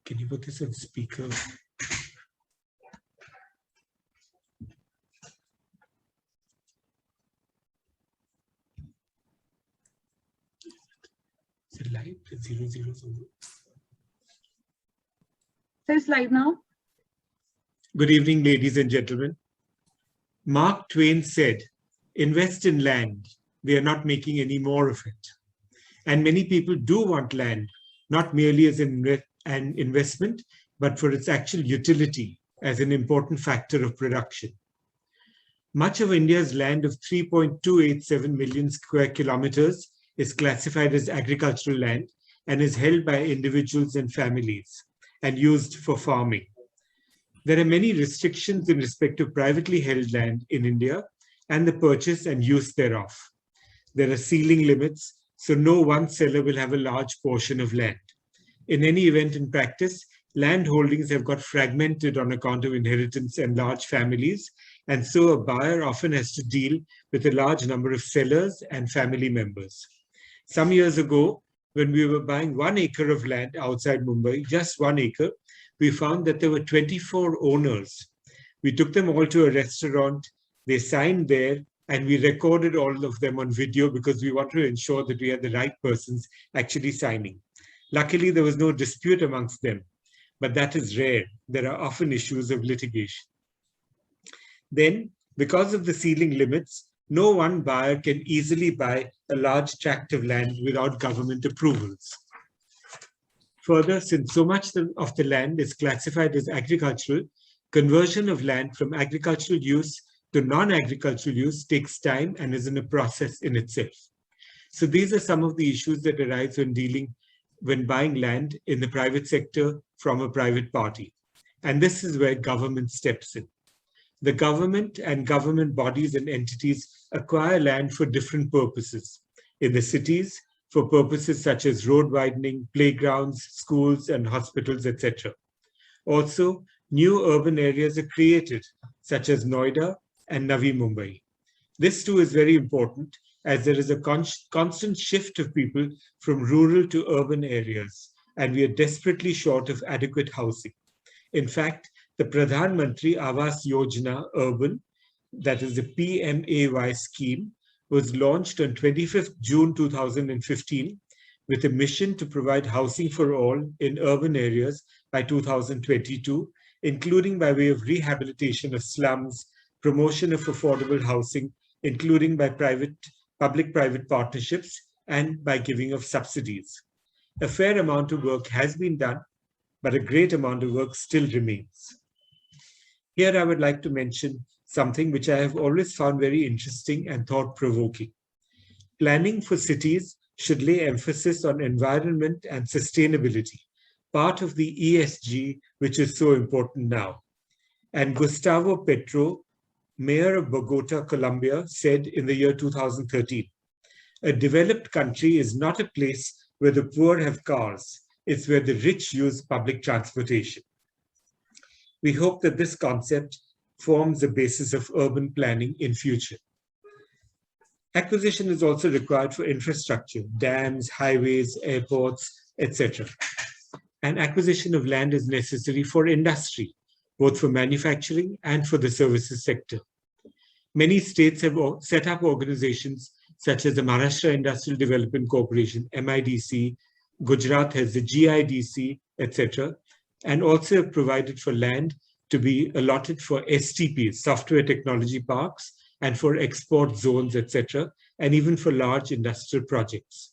Can you put this on speaker? Is it live? It's 00. So it's live now. Good evening, ladies and gentlemen. Mark Twain said, invest in land. We are not making any more of it. And many people do want land, not merely as an investment, but for its actual utility as an important factor of production. Much of India's land of 3.287 million square kilometers is classified as agricultural land and is held by individuals and families and used for farming. There are many restrictions in respect to privately held land in India and the purchase and use thereof. There are ceiling limits, so no one seller will have a large portion of land. In any event, in practice, land holdings have got fragmented on account of inheritance and large families, and so a buyer often has to deal with a large number of sellers and family members. Some years ago, when we were buying 1 acre of land outside Mumbai, just 1 acre, we found that there were 24 owners. We took them all to a restaurant, they signed there, and we recorded all of them on video because we wanted to ensure that we had the right persons actually signing. Luckily, there was no dispute amongst them, but that is rare. There are often issues of litigation. Then, because of the ceiling limits, no one buyer can easily buy a large tract of land without government approvals. Further, since so much of the land is classified as agricultural, conversion of land from agricultural use to non-agricultural use takes time and is in a process in itself. So these are some of the issues that arise when buying land in the private sector from a private party. And this is where government steps in. The government and government bodies and entities acquire land for different purposes. In the cities, for purposes such as road widening, playgrounds, schools, and hospitals, etc. Also, new urban areas are created, such as Noida and Navi Mumbai. This too is very important, as there is a constant shift of people from rural to urban areas, and we are desperately short of adequate housing. In fact, the Pradhan Mantri Awas Yojana Urban, that is the PMAY scheme, was launched on 25th June 2015 with a mission to provide housing for all in urban areas by 2022, including by way of rehabilitation of slums, promotion of affordable housing, including by public-private partnerships, and by giving of subsidies. A fair amount of work has been done, but a great amount of work still remains. Here I would like to mention something which I have always found very interesting and thought-provoking. Planning for cities should lay emphasis on environment and sustainability, part of the ESG, which is so important now. And Gustavo Petro, mayor of Bogota, Colombia, said in the year 2013, a developed country is not a place where the poor have cars, it's where the rich use public transportation. We hope that this concept forms the basis of urban planning in future. Acquisition is also required for infrastructure, dams, highways, airports, etc. And acquisition of land is necessary for industry, both for manufacturing and for the services sector. Many states have set up organizations such as the Maharashtra Industrial Development Corporation, MIDC, Gujarat has the GIDC, etc., and also have provided for land to be allotted for STPs, software technology parks, and for export zones, etc., and even for large industrial projects.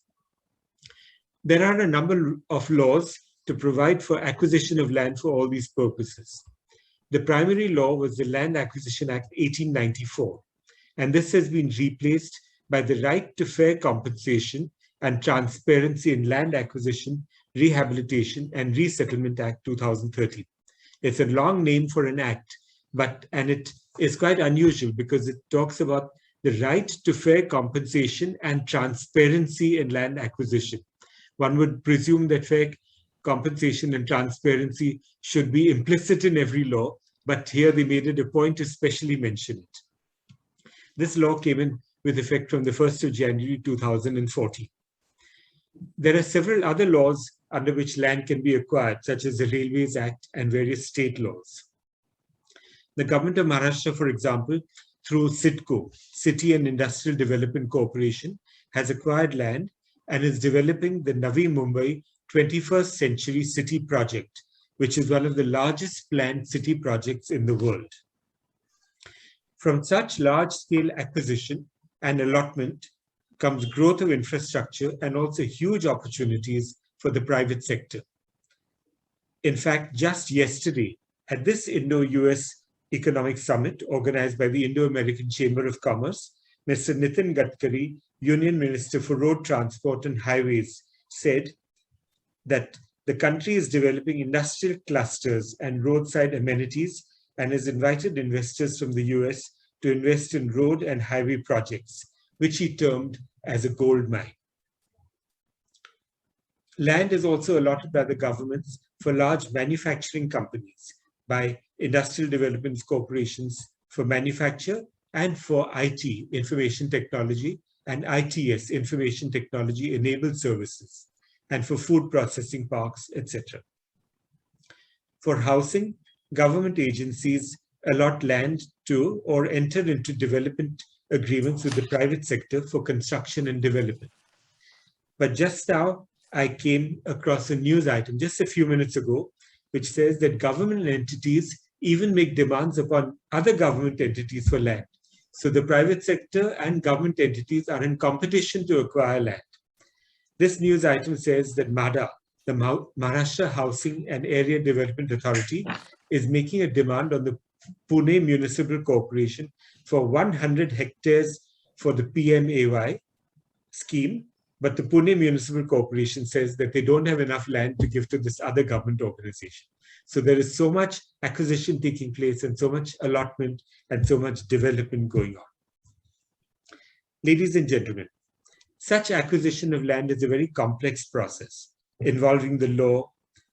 There are a number of laws to provide for acquisition of land for all these purposes. The primary law was the Land Acquisition Act 1894, and this has been replaced by the Right to Fair Compensation and Transparency in Land Acquisition, Rehabilitation, and Resettlement Act 2013. It's a long name for an act, and it is quite unusual because it talks about the right to fair compensation and transparency in land acquisition. One would presume that fair compensation and transparency should be implicit in every law, but here they made it a point to specially mention it. This law came in with effect from the 1st of January 2014. There are several other laws under which land can be acquired, such as the Railways Act and various state laws. The government of Maharashtra, for example, through CIDCO, City and Industrial Development Corporation, has acquired land and is developing the Navi Mumbai 21st Century City Project, which is one of the largest planned city projects in the world. From such large-scale acquisition and allotment comes growth of infrastructure and also huge opportunities for the private sector. In fact, just yesterday, at this Indo-US Economic Summit organized by the Indo-American Chamber of Commerce, Mr. Nitin Gadkari, Union Minister for Road Transport and Highways, said that the country is developing industrial clusters and roadside amenities and has invited investors from the US to invest in road and highway projects, which he termed as a gold mine. Land is also allotted by the governments for large manufacturing companies, by industrial development corporations for manufacture and for IT, information technology, and ITS, information technology enabled services, and for food processing parks, etc. For housing, government agencies allot land to or enter into development agreements with the private sector for construction and development. But just now, I came across a news item just a few minutes ago, which says that government entities even make demands upon other government entities for land. So the private sector and government entities are in competition to acquire land. This news item says that MHADA, the Maharashtra Housing and Area Development Authority, is making a demand on the Pune Municipal Corporation for 100 hectares for the PMAY scheme, but the Pune Municipal Corporation says that they don't have enough land to give to this other government organization. So there is so much acquisition taking place and so much allotment and so much development going on. Ladies and gentlemen, such acquisition of land is a very complex process involving the law,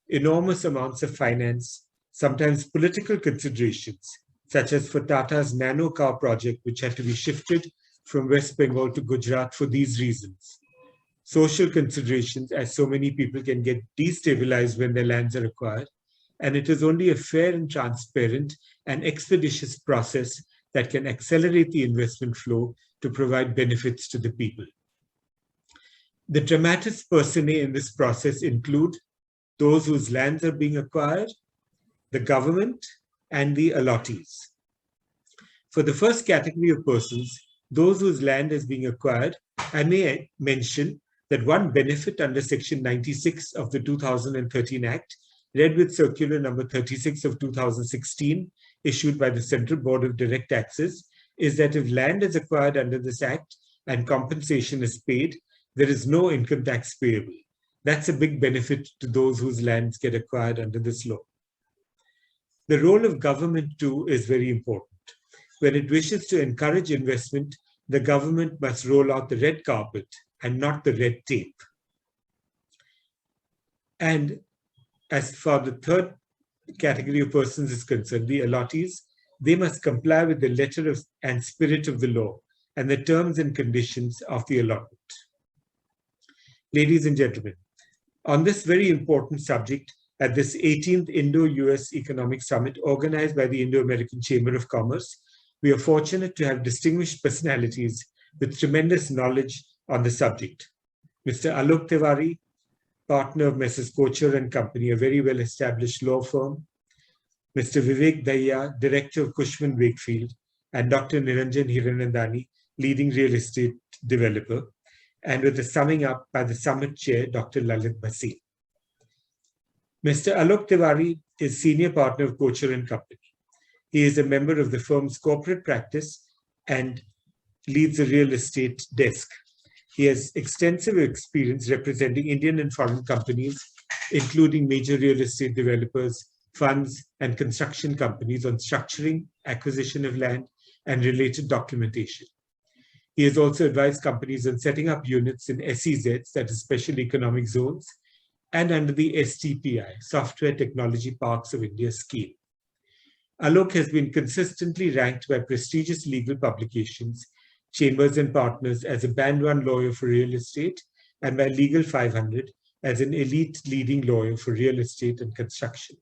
enormous amounts of finance, sometimes political considerations, such as for Tata's nano car project, which had to be shifted from West Bengal to Gujarat for these reasons. Social considerations, as so many people can get destabilized when their lands are acquired, and it is only a fair and transparent and expeditious process that can accelerate the investment flow to provide benefits to the people. The dramatis personae in this process include those whose lands are being acquired, the government, and the allottees. For the first category of persons, those whose land is being acquired, I may mention that one benefit under Section 96 of the 2013 Act, read with Circular number 36 of 2016, issued by the Central Board of Direct Taxes, is that if land is acquired under this Act and compensation is paid, there is no income tax payable. That's a big benefit to those whose lands get acquired under this law. The role of government, too, is very important. When it wishes to encourage investment, the government must roll out the red carpet and not the red tape. And as far the third category of persons is concerned, the allottees, they must comply with the letter of and spirit of the law and the terms and conditions of the allotment. Ladies and gentlemen, on this very important subject, at this 18th Indo-US Economic Summit organized by the Indo-American Chamber of Commerce, we are fortunate to have distinguished personalities with tremendous knowledge on the subject. Mr. Alok Tiwari, partner of Messrs. Kocher and Company, a very well-established law firm, Mr. Vivek Daya, director of Cushman Wakefield, and Dr. Niranjan Hiranandani, leading real estate developer, and with the summing up by the summit chair, Dr. Lalit Bhasin. Mr. Alok Tiwari is senior partner of Kocher and Company. He is a member of the firm's corporate practice and leads a real estate desk. He has extensive experience representing Indian and foreign companies, including major real estate developers, funds, and construction companies on structuring, acquisition of land, and related documentation. He has also advised companies on setting up units in SEZs, that is Special Economic Zones, and under the STPI, Software Technology Parks of India scheme. Alok has been consistently ranked by prestigious legal publications, Chambers and Partners, as a Band 1 lawyer for real estate, and by Legal 500 as an elite leading lawyer for real estate and construction.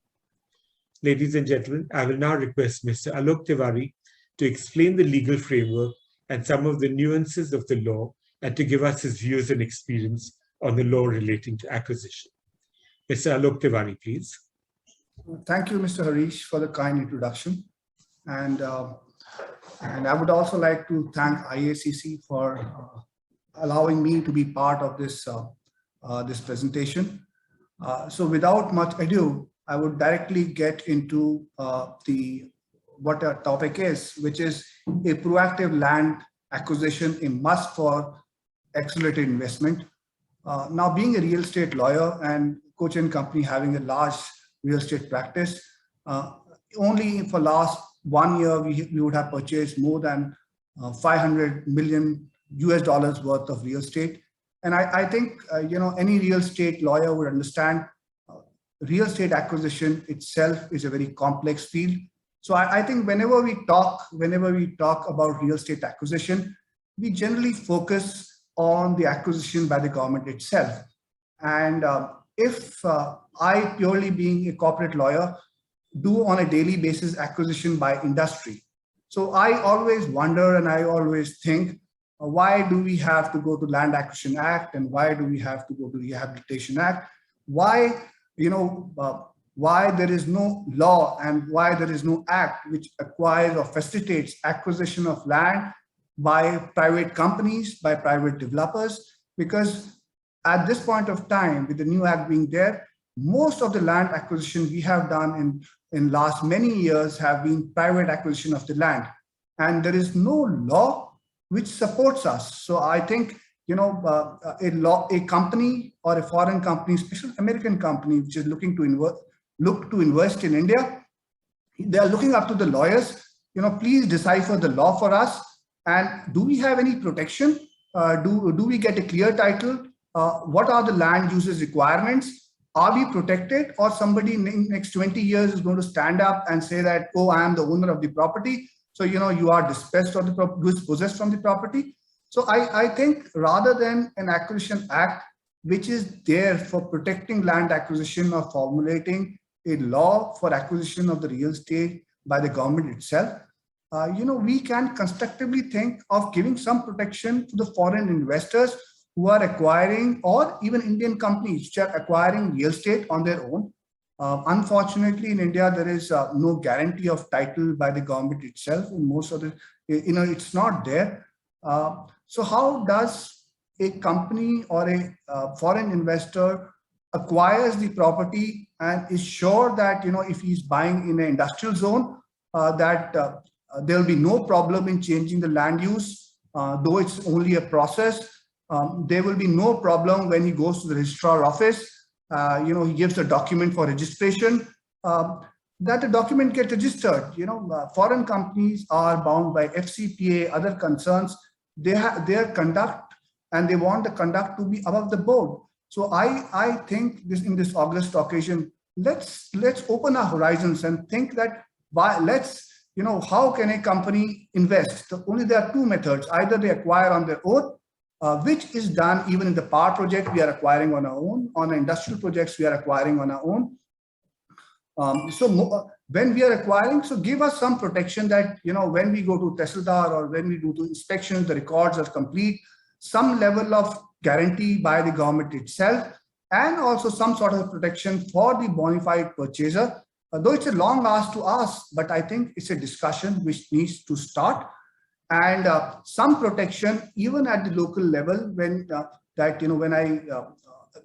Ladies and gentlemen, I will now request Mr. Alok Tiwari to explain the legal framework and some of the nuances of the law and to give us his views and experience on the law relating to acquisition. Mr. Alok Tiwari, please. Thank you, Mr. Harish, for the kind introduction. And I would also like to thank IACC for allowing me to be part of this, this presentation. So without much ado, I would directly get into what our topic is, which is a proactive land acquisition, a must for accelerated investment. Now, being a real estate lawyer and coach and company having a large real estate practice, only for last 1 year, we would have purchased more than $500 million worth of real estate. And I think, any real estate lawyer would understand real estate acquisition itself is a very complex field. So I think whenever we talk about real estate acquisition, we generally focus on the acquisition by the government itself. And if I, purely being a corporate lawyer, do on a daily basis acquisition by industry. So I always wonder and I always think, why do we have to go to Land Acquisition Act and why do we have to go to Rehabilitation Act? Why there is no law and why there is no act which acquires or facilitates acquisition of land by private companies, by private developers? Because at this point of time, with the new act being there, most of the land acquisition we have done in last many years have been private acquisition of the land. And there is no law which supports us. So I think, a company or a foreign company, especially American company, which is looking to invest in India, they are looking up to the lawyers, please decipher the law for us. And do we have any protection? Do we get a clear title? What are the land uses requirements? Are we protected, or somebody in the next 20 years is going to stand up and say that, oh, I am the owner of the property. So, you are dispossessed of the property, possessed from the property. So I think rather than an acquisition act, which is there for protecting land acquisition or formulating a law for acquisition of the real estate by the government itself, we can constructively think of giving some protection to the foreign investors who are acquiring, or even Indian companies which are acquiring real estate on their own. Unfortunately, in India, there is no guarantee of title by the government itself. In most of the, it's not there. So how does a company or a foreign investor acquires the property and is sure that, if he's buying in an industrial zone, that there will be no problem in changing the land use, though it's only a process. There will be no problem when he goes to the registrar office. He gives a document for registration, that the document gets registered. Foreign companies are bound by FCPA, other concerns. They have their conduct, and they want the conduct to be above the board. So I think in this August occasion, let's open our horizons and think that how can a company invest? Only there are two methods. Either they acquire on their own, which is done even in the power project, we are acquiring on our own. On industrial projects, we are acquiring on our own. When we are acquiring, so give us some protection that, when we go to Tehsildar or when we do to inspection, the records are complete, some level of guarantee by the government itself, and also some sort of protection for the bona fide purchaser. Though it's a long ask to ask, but I think it's a discussion which needs to start. And some protection even at the local level, when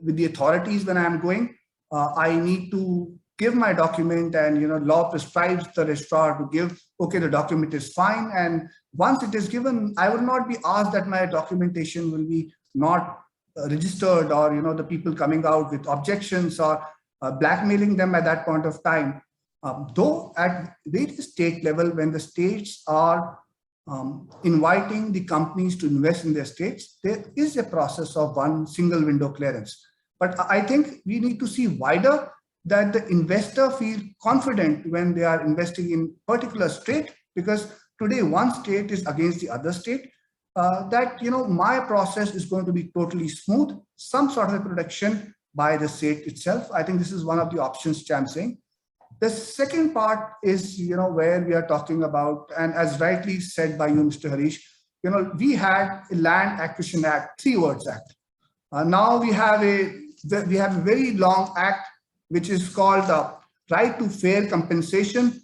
with the authorities, when I'm going, I need to give my document, and law prescribes the registrar to give, okay, the document is fine. And once it is given, I will not be asked that my documentation will be not registered, or the people coming out with objections or blackmailing them at that point of time. Though at various state level, when the states are inviting the companies to invest in their states, there is a process of one single window clearance. But I think we need to see wider, that the investor feel confident when they are investing in particular state, because today one state is against the other state, that my process is going to be totally smooth, some sort of protection by the state itself. I think this is one of the options which I'm saying. The second part is, where we are talking about, and as rightly said by you, Mr. Harish, we had a Land Acquisition Act, 3 words act. Now we have a very long act, which is called Right to Fair Compensation,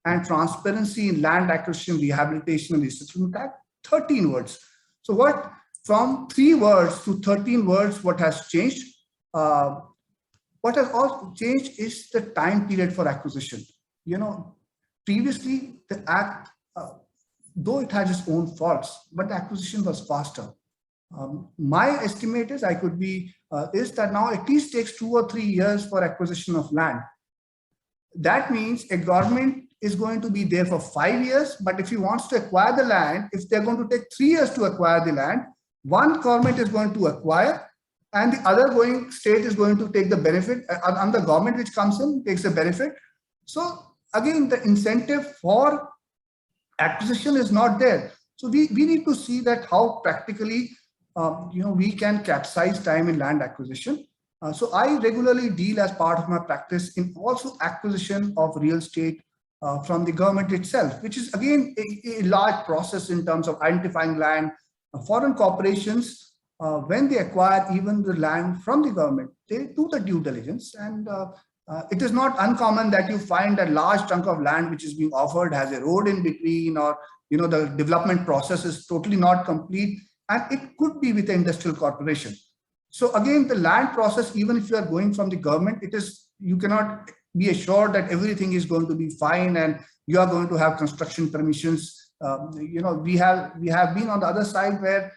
and Transparency in Land Acquisition, Rehabilitation and Resettlement Act, 13 words. So what, from 3 words to 13 words, what has changed? What has also changed is the time period for acquisition. Previously the act, though it had its own faults, but the acquisition was faster. My estimate is is that now at least takes 2 or 3 years for acquisition of land. That means a government is going to be there for 5 years, but if he wants to acquire the land, if they're going to take 3 years to acquire the land, one government is going to acquire and the other state is going to take the benefit, and the government which comes in takes the benefit. So again, the incentive for acquisition is not there. So we need to see that how practically we can capsize time in land acquisition. So I regularly deal as part of my practice in also acquisition of real estate from the government itself, which is again a large process in terms of identifying land. Foreign corporations, when they acquire even the land from the government, they do the due diligence, and it is not uncommon that you find a large chunk of land which is being offered has a road in between, or the development process is totally not complete, and it could be with an industrial corporation. So again, the land process, even if you are going from the government, you cannot be assured that everything is going to be fine and you are going to have construction permissions. We have been on the other side where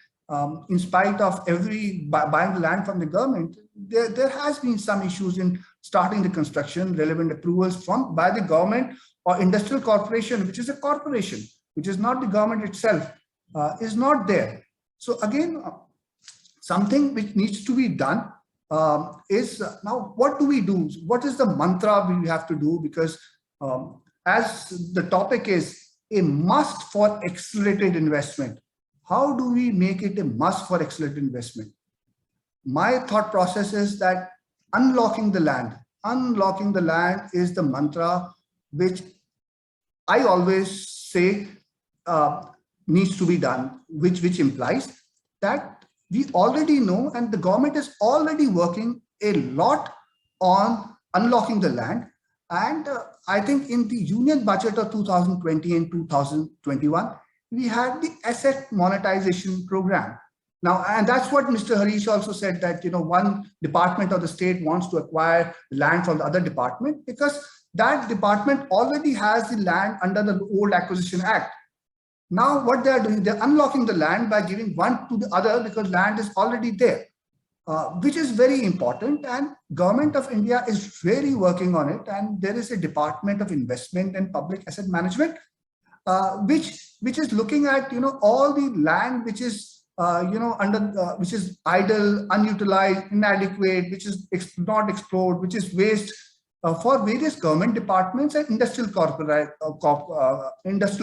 in spite of buying the land from the government, there has been some issues in starting the construction. Relevant approvals by the government or industrial corporation, which is a corporation, which is not the government itself, is not there. So again, something which needs to be done is now, what do we do? What is the mantra we have to do? Because as the topic is a must for accelerated investment, how do we make it a must for accelerated investment? My thought process is that unlocking the land is the mantra which I always say needs to be done, which implies that we already know, and the government is already working a lot on unlocking the land. And I think in the union budget of 2020 and 2021, we had the asset monetization program. Now, and that's what Mr. Harish also said, that one department of the state wants to acquire land from the other department because that department already has the land under the old Acquisition Act. Now what they are doing, they're unlocking the land by giving one to the other because land is already there, which is very important. And Government of India is really working on it. And there is a Department of Investment and Public Asset Management, which is looking at all the land which is which is idle, unutilized, inadequate, which is not explored, which is waste, for various government departments and industrial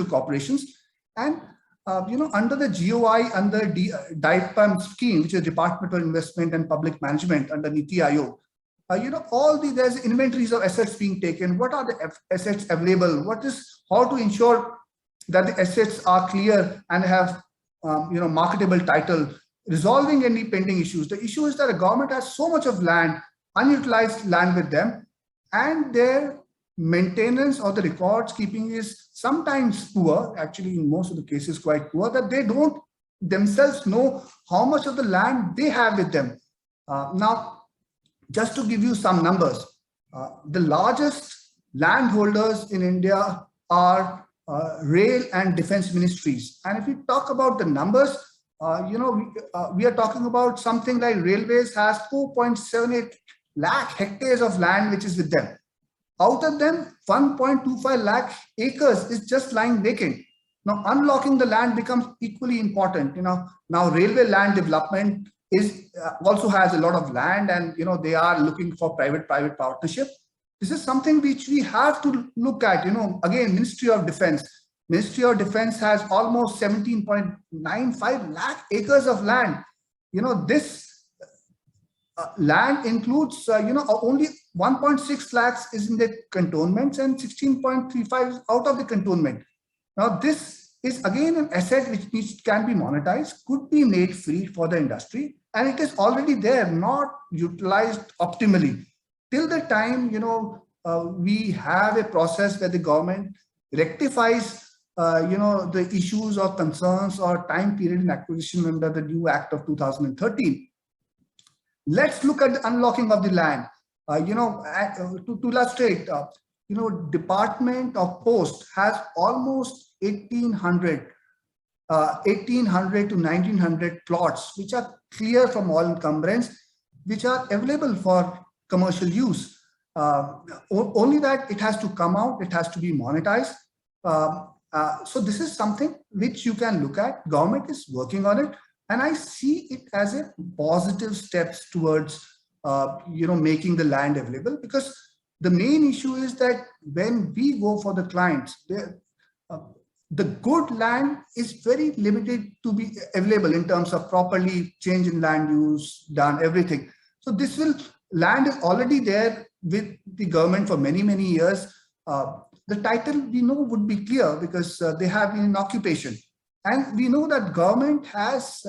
corporations. And under the GOI, under DIPAM scheme, which is Department of Investment and Public Management under Niti Aayog, there's inventories of assets being taken. What are the assets available? How to ensure that the assets are clear and have marketable title, resolving any pending issues. The issue is that the government has so much of land, unutilized land with them, and their maintenance or the records keeping is sometimes poor, actually in most of the cases quite poor, that they don't themselves know how much of the land they have with them. Now, just to give you some numbers, the largest landholders in India are rail and defense ministries. And if we talk about the numbers, we are talking about something like railways has 4.78 lakh hectares of land which is with them. Out of them, 1.25 lakh acres is just lying vacant. Now, unlocking the land becomes equally important. Now railway land development also has a lot of land, and they are looking for private partnership. This is something which we have to look at. Again, Ministry of Defense has almost 17.95 lakh acres of land. This land includes, only 1.6 lakhs is in the cantonments and 16.35 is out of the cantonment. Now, this is again an asset which can be monetized, could be made free for the industry, and it is already there, not utilized optimally. Till the time, we have a process where the government rectifies, the issues or concerns or time period in acquisition under the new Act of 2013. Let's look at the unlocking of the land. To illustrate, Department of Post has almost 1,800 to 1,900 plots, which are clear from all encumbrance, which are available for commercial use. Only that it has to come out, it has to be monetized. So this is something which you can look at. Government is working on it, and I see it as a positive steps towards making the land available, because the main issue is that when we go for the clients, the good land is very limited to be available in terms of properly change in land use, done everything. So land is already there with the government for many, many years. The title we know would be clear because they have been in occupation. And we know that government has,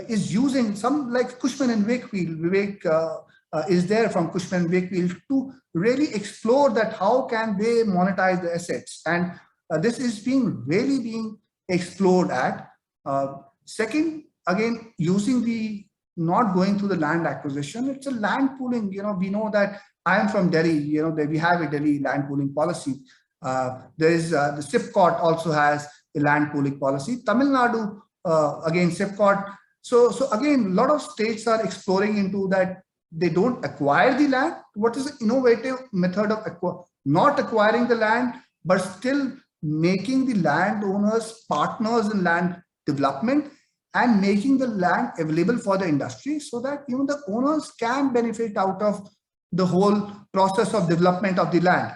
is using some like Cushman and Wakefield. Vivek is there from Cushman and Wakefield to really explore that how can they monetize the assets. And this is really being explored at. Second, again, not going through the land acquisition, it's a land pooling. We know that I am from Delhi, that we have a Delhi land pooling policy. There is the SIPCOT also has a land pooling policy. Tamil Nadu, again, SIPCOT. So again, a lot of states are exploring into that. They don't acquire the land. What is the innovative method of not acquiring the land, but still making the landowners partners in land development and making the land available for the industry so that even the owners can benefit out of the whole process of development of the land.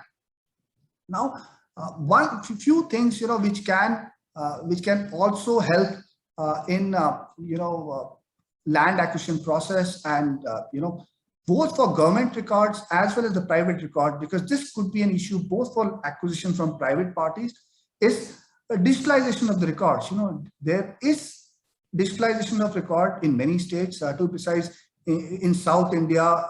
Now, one few things which can also help in land acquisition process and both for government records as well as the private record, because this could be an issue both for acquisition from private parties, is digitalization of the records. There is digitalization of record in many states, to be precise, in South India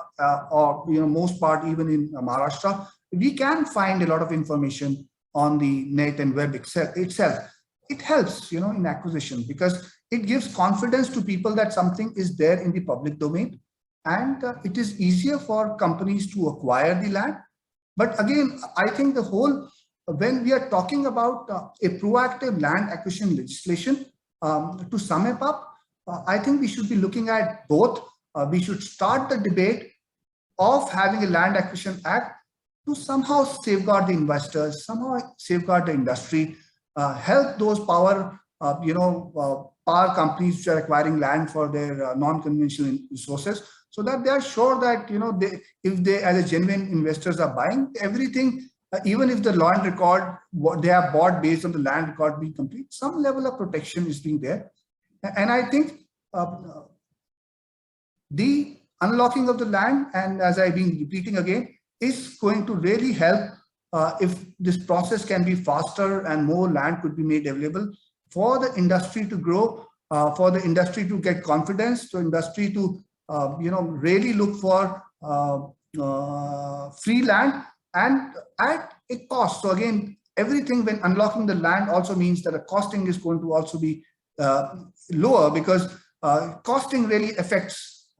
or most part even in Maharashtra. We can find a lot of information on the net and web itself. It helps, in acquisition because it gives confidence to people that something is there in the public domain, and it is easier for companies to acquire the land. But again, I think when we are talking about a proactive land acquisition legislation, to sum it up, I think we should be looking at both. We should start the debate of having a land acquisition act to somehow safeguard the investors, somehow safeguard the industry, help those power companies which are acquiring land for their non-conventional resources, so that they are sure that if they as a genuine investors are buying everything, even if the land record what they have bought based on the land record being complete, some level of protection is being there. And I think the unlocking of the land, and as I've been repeating again, is going to really help if this process can be faster and more land could be made available for the industry to grow, for the industry to get confidence, to industry to really look for free land and at a cost. So again, everything when unlocking the land also means that the costing is going to also be lower, because costing really affects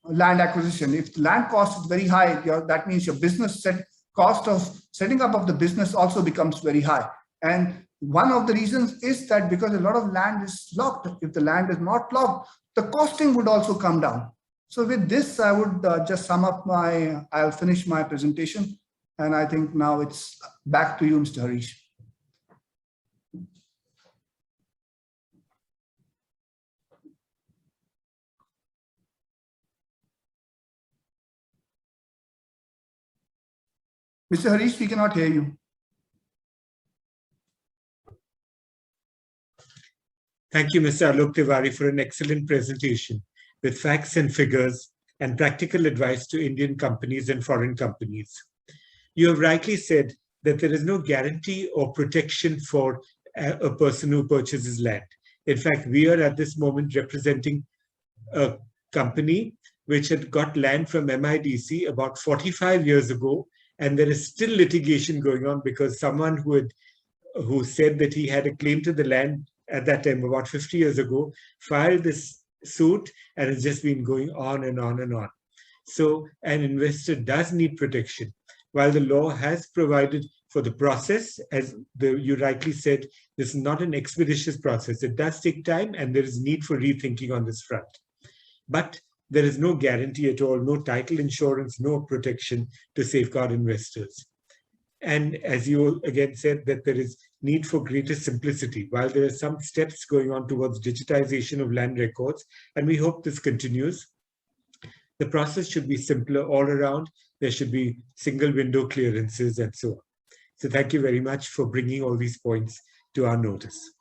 land acquisition. If the land cost is very high, that means your business cost of setting up of the business also becomes very high. And one of the reasons is that because a lot of land is locked. If the land is not locked, the costing would also come down. So with this, I would just sum up I'll finish my presentation. And I think now it's back to you, Mr. Harish. Mr. Harish, we cannot hear you. Thank you, Mr. Alok Tiwari, for an excellent presentation. with facts and figures and practical advice to Indian companies and foreign companies. You have rightly said that there is no guarantee or protection for a person who purchases land. In fact, we are at this moment representing a company which had got land from MIDC about 45 years ago, and there is still litigation going on because someone who said that he had a claim to the land at that time, about 50 years ago, filed this suit, and it's just been going on and on and on. So an investor does need protection. While the law has provided for the process, as you rightly said, this is not an expeditious process. It does take time, and there is need for rethinking on this front. But there is no guarantee at all, no title insurance, no protection to safeguard investors. And as you again said, that there is need for greater simplicity. While there are some steps going on towards digitization of land records, and we hope this continues, the process should be simpler all around. There should be single window clearances and so on. So thank you very much for bringing all these points to our notice.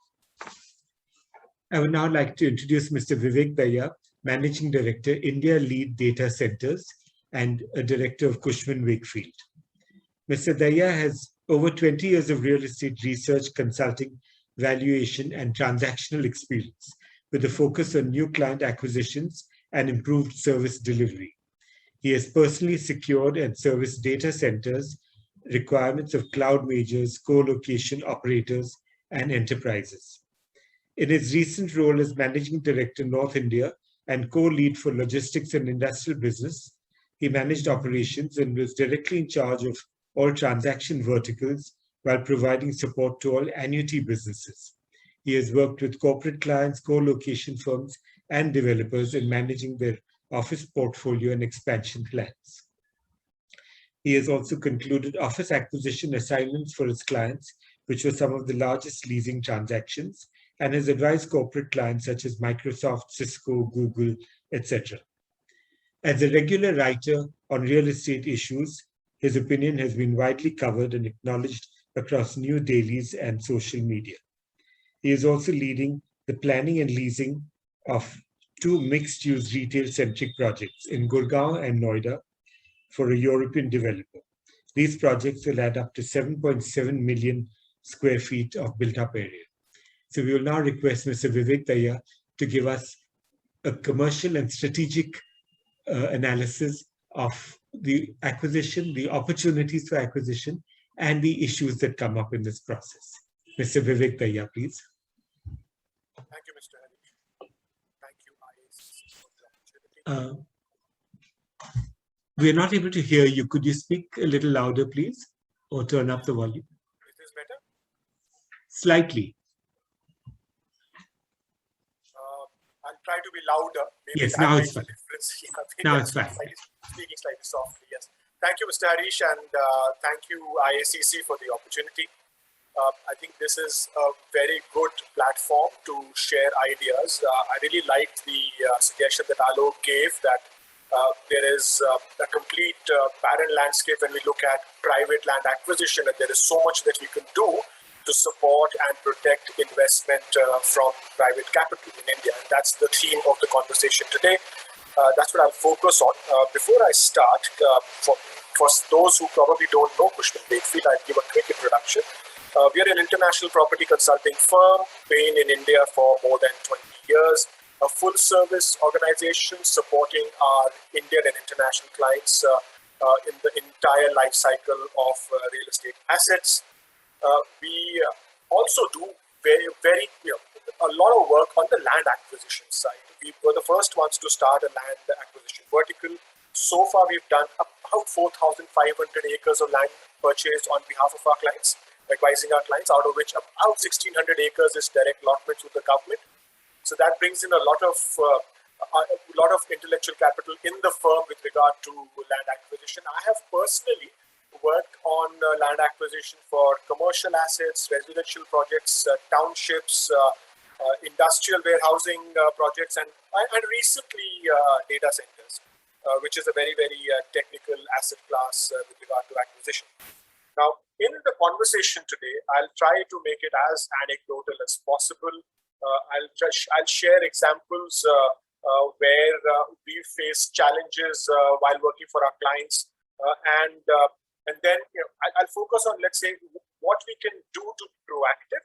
I would now like to introduce Mr. Vivek Daya, Managing Director, India Lead Data Centers, and a Director of Cushman Wakefield. Mr. Daya has over 20 years of real estate research, consulting, valuation, and transactional experience, with a focus on new client acquisitions and improved service delivery. He has personally secured and serviced data centers, requirements of cloud majors, co-location operators, and enterprises. In his recent role as Managing Director, North India, and co-lead for logistics and industrial business, he managed operations and was directly in charge of all transaction verticals while providing support to all annuity businesses. He has worked with corporate clients, co-location firms, and developers in managing their office portfolio and expansion plans. He has also concluded office acquisition assignments for his clients, which were some of the largest leasing transactions, and has advised corporate clients such as Microsoft, Cisco, Google, etc. As a regular writer on real estate issues, his opinion has been widely covered and acknowledged across new dailies and social media. He is also leading the planning and leasing of 2 mixed-use retail-centric projects in Gurgaon and Noida for a European developer. These projects will add up to 7.7 million square feet of built-up area. So we will now request Mr. Vivek Daya to give us a commercial and strategic analysis of the acquisition, the opportunities for acquisition, and the issues that come up in this process. Mr. Vivek Daya, please. Thank you, Mr. Harish. Thank you, IAC, for the opportunity. We are not able to hear you. Could you speak a little louder, please, or turn up the volume? Is this better? Slightly. I'll try to be louder. Maybe yes, now it's fine. Now it's fine. Speaking slightly softly, yes. Thank you, Mr. Harish, and thank you, IACC, for the opportunity. I think this is a very good platform to share ideas. I really liked the suggestion that Alok gave that there is a complete barren landscape when we look at private land acquisition, and there is so much that we can do to support and protect investment from private capital in India. And that's the theme of the conversation today. That's what I'll focus on. Before I start, for those who probably don't know Cushman Wakefield, I'll give a quick introduction. We are an international property consulting firm, been in India for more than 20 years, a full-service organization supporting our Indian and international clients in the entire life cycle of real estate assets. We also do a lot of work on the land acquisition side. We were the first ones to start a land acquisition vertical. So far, we've done about 4,500 acres of land purchased on behalf of our clients, advising our clients, out of which about 1,600 acres is direct allotments with the government. So that brings in a lot of intellectual capital in the firm with regard to land acquisition. I have personally worked on land acquisition for commercial assets, residential projects, townships, industrial warehousing projects, and recently data centers, which is a very, very technical asset class with regard to acquisition. Now, in the conversation today, I'll try to make it as anecdotal as possible. I'll share examples where we face challenges while working for our clients, and then I'll focus on, let's say, what we can do to be proactive,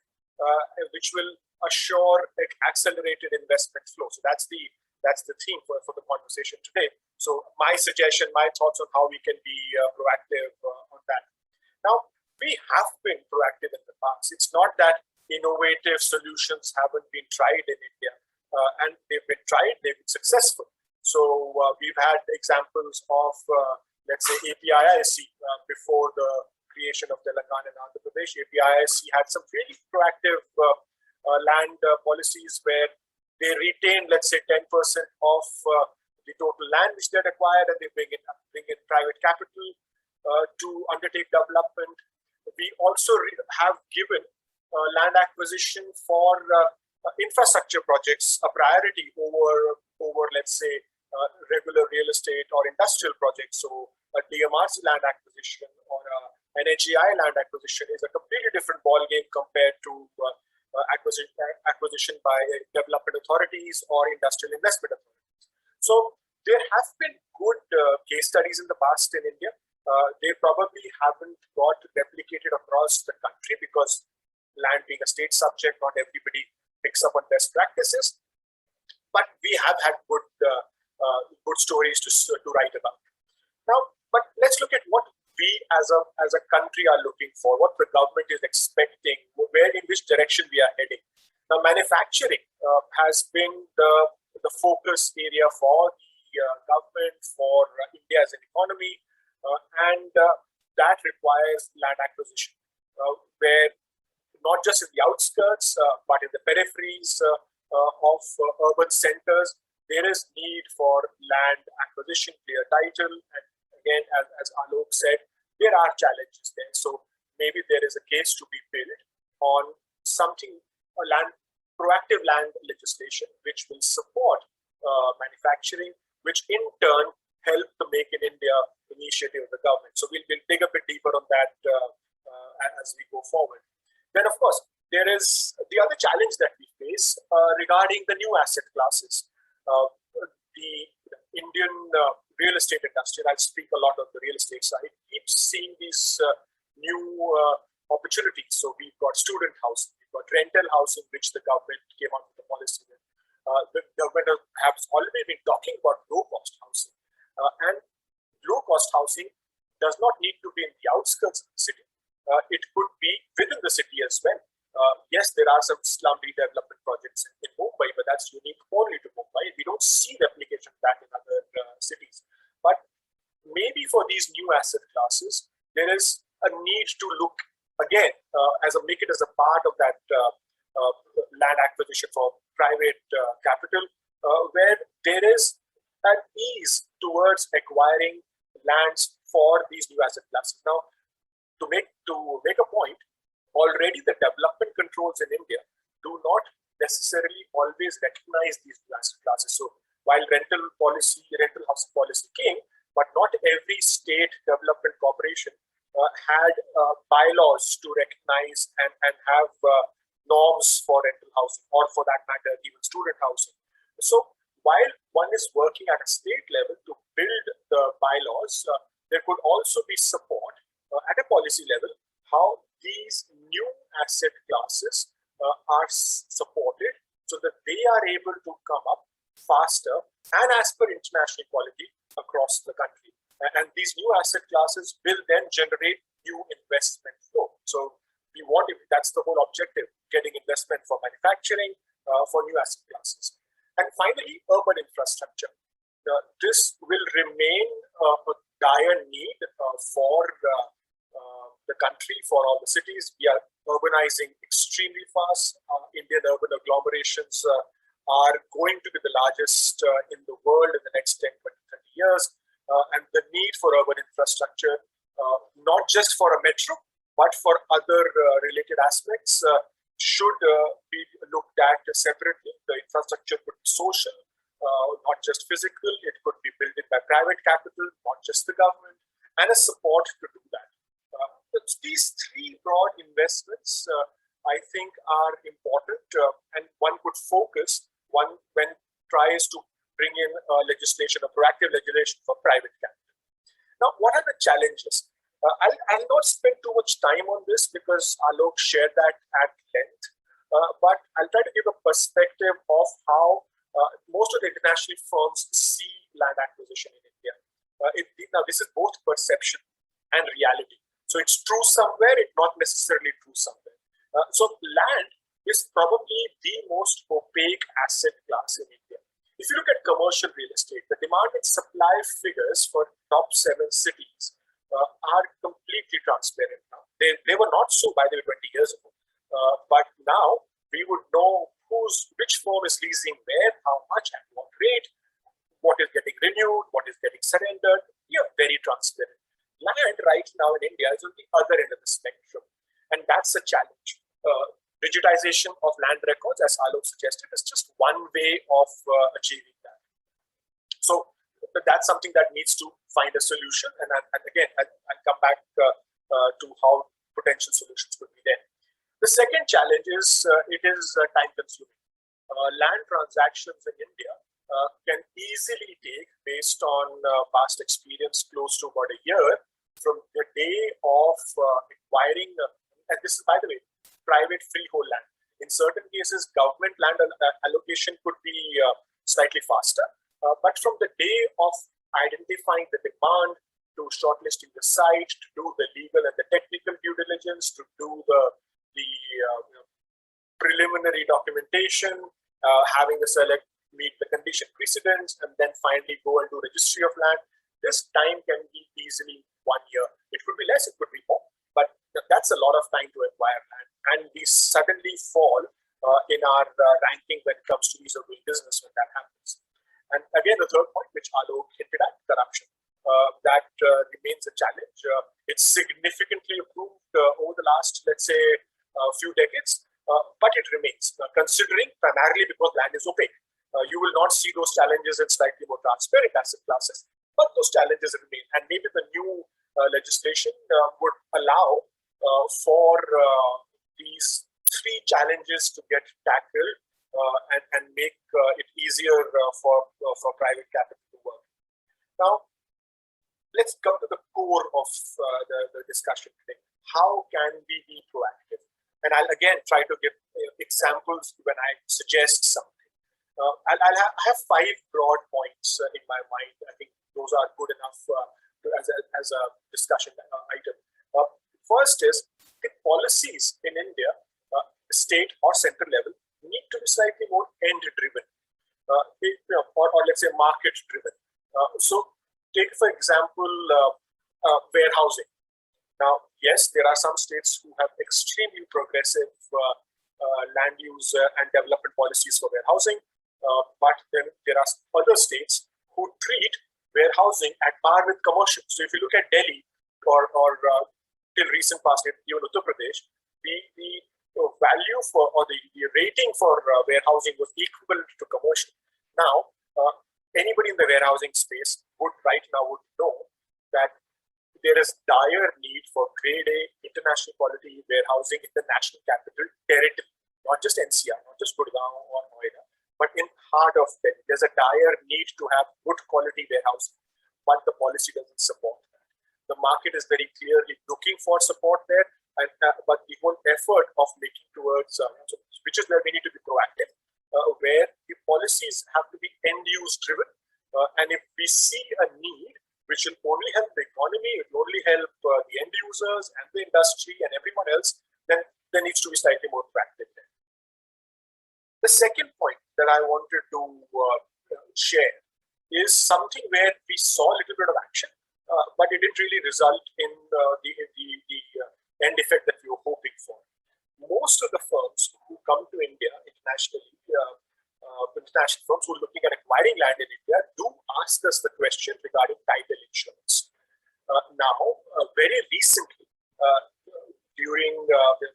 which will assure accelerated investment flow. So that's the theme for the conversation today. So my suggestion, my thoughts on how we can be proactive on that. Now, we have been proactive in the past. It's not that innovative solutions haven't been tried in India, and they've been tried, they've been successful. So we've had examples of, let's say, APIIC before the creation of Telangana and Andhra Pradesh. APIIC had some really proactive land policies where they retain, let's say, 10% of the total land which they'd acquired, and they bring in private capital to undertake development. We also have given land acquisition for infrastructure projects a priority over let's say, regular real estate or industrial projects. So a DMRC land acquisition or an HEI land acquisition is a completely different ballgame compared to acquisition by development authorities or industrial investment authorities. So there have been good case studies in the past in India. They probably haven't got replicated across the country because land being a state subject, not everybody picks up on best practices. But we have had good stories to write about. Now, but let's look at what we as a country are looking for, what the government is expecting, in which direction we are heading. Now, manufacturing has been the focus area for the government, for India as an economy, and that requires land acquisition, where not just in the outskirts, but in the peripheries of urban centers, there is need for land acquisition, clear title, and again, as Alok said, there are challenges there. So maybe there is a case to be built on proactive land legislation, which will support manufacturing, which in turn help the Make in India initiative of the government. So we'll dig a bit deeper on that as we go forward. Then, of course, there is the other challenge that we face regarding the new asset classes. The Indian real estate industry, and I'll speak a lot on the real estate side, keeps seeing these new opportunities. So we've got student housing, we've got rental housing, which the government came out with the policy with. The government has already been talking about low-cost housing. And low-cost housing does not need to be in the outskirts of the city. It could be within the city as well. Yes, there are some slum redevelopment projects in Mumbai, but that's unique only to Mumbai. We don't see replication of that in other cities. But maybe for these new asset classes, there is a need to look again make it as a part of that land acquisition for private capital, where there is an ease towards acquiring lands for these new asset classes. Now, to make a point, already the development controls in India do not necessarily always recognize these new asset classes. So while rental housing policy came, but not every state development corporation had bylaws to recognize and have norms for rental housing, or for that matter, even student housing. So while one is working at a state level to build the bylaws, there could also be support at a policy level, how these new asset classes are supported so that they are able to come up faster and as per international quality across the country. And these new asset classes will then generate new investment flow. So we want, that's the whole objective, getting investment for manufacturing, for new asset classes. And finally, urban infrastructure. This will remain a dire need for the country, for all the cities. We are urbanizing extremely fast. Indian urban agglomerations are going to be the largest in the world in the next 10, 20, 30 years. And the need for urban infrastructure, not just for a metro, but for other related aspects, should be looked at separately. The infrastructure could be social, not just physical. It could be built by private capital, not just the government, and a support to do that. These three broad investments, I think, are important, and one could focus when tries to bring in legislation, a proactive legislation for private capital. Now, what are the challenges? I'll not spend too much time on this because Alok shared that at length, but I'll try to give a perspective of how most of the international firms see land acquisition in India. Now, this is both perception and reality. So it's true somewhere, it's not necessarily true somewhere. So land is probably the most opaque asset class in India. If you look at commercial real estate, the demand and supply figures for top 7 cities are completely transparent now. They were not so, by the way, 20 years ago. But now we would know which firm is leasing where, how much, at what rate, what is getting renewed, what is getting surrendered. We are very transparent. Land right now in India is on the other end of the spectrum, and that's a challenge. Digitization of land records, as Alok suggested, is just one way of achieving that. So that's something that needs to find a solution, and again, I'll come back to how potential solutions could be there. The second challenge is it is time consuming. Land transactions in India can easily take, based on past experience, close to about a year from the day of acquiring, and this is, by the way, private freehold land. In certain cases, government land allocation could be slightly faster, but from the day of identifying the demand to shortlisting the site, to do the legal and the technical due diligence, to do the preliminary documentation, having the select meet the condition precedents, and then finally go and do registry of land. This time can be easily 1 year. It could be less, it could be more, but that's a lot of time to acquire land. And we suddenly fall in our ranking when it comes to ease of doing business when that happens. And again, the third point, which Alok hinted at, corruption. That remains a challenge. It's significantly improved over the last, let's say, few decades, but it remains, considering primarily because land is opaque. You will not see those challenges in slightly more transparent asset classes, but those challenges remain. And maybe the new legislation would allow for these 3 challenges to get tackled and make it easier for private capital to work. Now, let's come to the core of the discussion today. How can we be proactive? And I'll again try to give examples when I suggest something. I have 5 broad points in my mind. I think those are good enough as a discussion item. First is the policies in India, state or central level, need to be slightly more end-driven, or let's say market-driven. So take, for example, warehousing. Now, yes, there are some states who have extremely progressive land use and development policies for warehousing, but then there are other states who treat warehousing at par with commercial. So if you look at Delhi or till recent past, even Uttar Pradesh, the value for, or the rating for warehousing was equivalent to commercial. Now, anybody in the warehousing space would know that there is dire need for grade A international quality warehousing in the national capital territory, not just NCR, not just Gurgaon or Noida, but in heart of Delhi. There's a dire need to have good quality warehousing, but the policy doesn't support that. The market is very clearly looking for support there, but the whole effort of making towards, which is where we need to be proactive, where the policies have to be end-use driven, and if we see a need, which will only help the economy, it will only help the end users and the industry and everyone else, then there needs to be slightly more proactive there. The second point that I wanted to share is something where we saw a little bit of action, but it didn't really result in the end effect that we were hoping for. Most of the firms who come to India internationally, international firms who are looking at acquiring land in India, do ask us the question regarding title insurance. Now, very recently,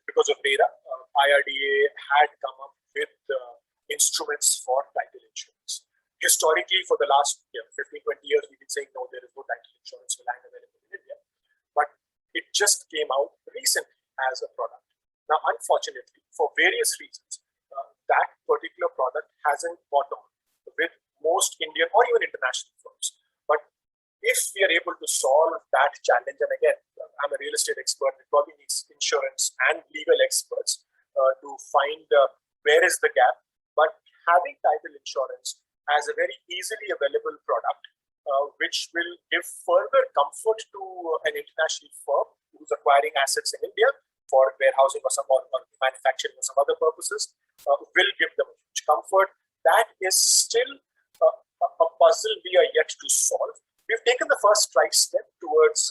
because of data, IRDA had come up with instruments for title insurance. Historically, for the last 15-20 years, we've been saying, no, there is no title insurance for land available in India. But it just came out recently as a product. Now, unfortunately, for various reasons, that particular product hasn't caught on with most Indian or even international firms. But if we are able to solve that challenge, and again, I'm a real estate expert, it probably needs insurance and legal experts to find where is the gap. But having title insurance as a very easily available product, which will give further comfort to an international firm who's acquiring assets in India for warehousing or some or manufacturing or some other purposes, will give them huge comfort. That is still a puzzle we are yet to solve. We've taken the first stride step towards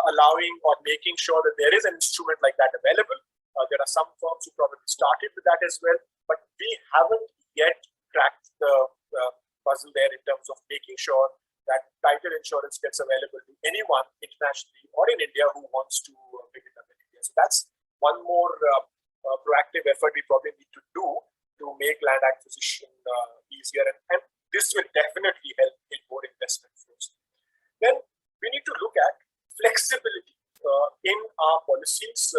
allowing or making sure that there is an instrument like that available. There are some firms who probably started with that as well, but we haven't yet cracked the puzzle there in terms of making sure that title insurance gets available to anyone internationally or in India who wants to pick it up in India. So that's one more proactive effort we probably need to do to make land acquisition easier. And this will definitely help in more investment flows. Then we need to look at flexibility in our policies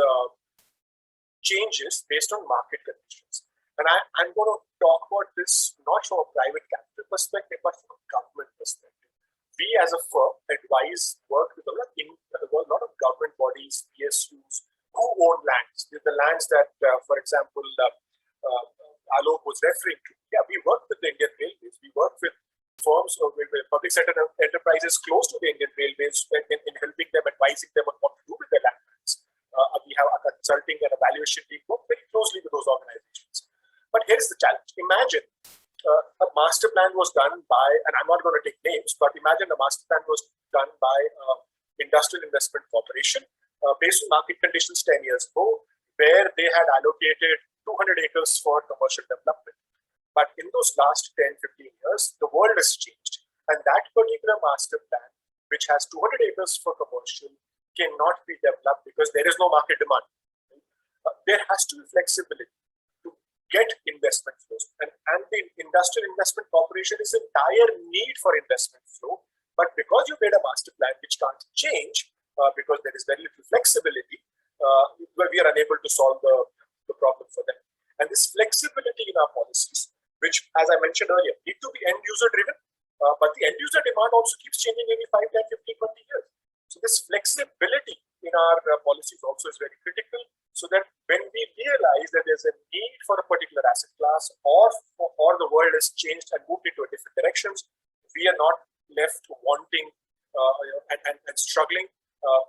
changes based on market conditions. And I'm going to talk about this not from a private capital perspective, but from a government perspective. We as a firm advise, work with a lot of government bodies, PSUs, who own lands. The lands that, for example, Alok was referring to. Yeah, we work with the Indian Railways. We work with firms or with public sector enterprises close to the Indian Railways in helping them, advising them on what to do with their land lands. We have a consulting and evaluation team work very closely with those organizations. But here's the challenge. Imagine a master plan was done by, and I'm not going to take names, but imagine a master plan was done by Industrial Investment Corporation based on market conditions 10 years ago, where they had allocated 200 acres for commercial development. But in those last 10, 15 years, the world has changed. And that particular master plan, which has 200 acres for commercial, cannot be developed because there is no market demand. There has to be flexibility to get investment flows. And the Industrial Investment Corporation is in dire need for investment flow. But because you made a master plan which can't change, because there is very little flexibility, we are unable to solve the problem for them. And this flexibility in our policies, which, as I mentioned earlier, need to be end-user driven, but the end-user demand also keeps changing every 5, 10, 15, 20 years. So this flexibility in our policies also is very critical, so that when we realize that there's a need for a particular asset class or the world has changed and moved into a different directions, we are not left wanting and struggling.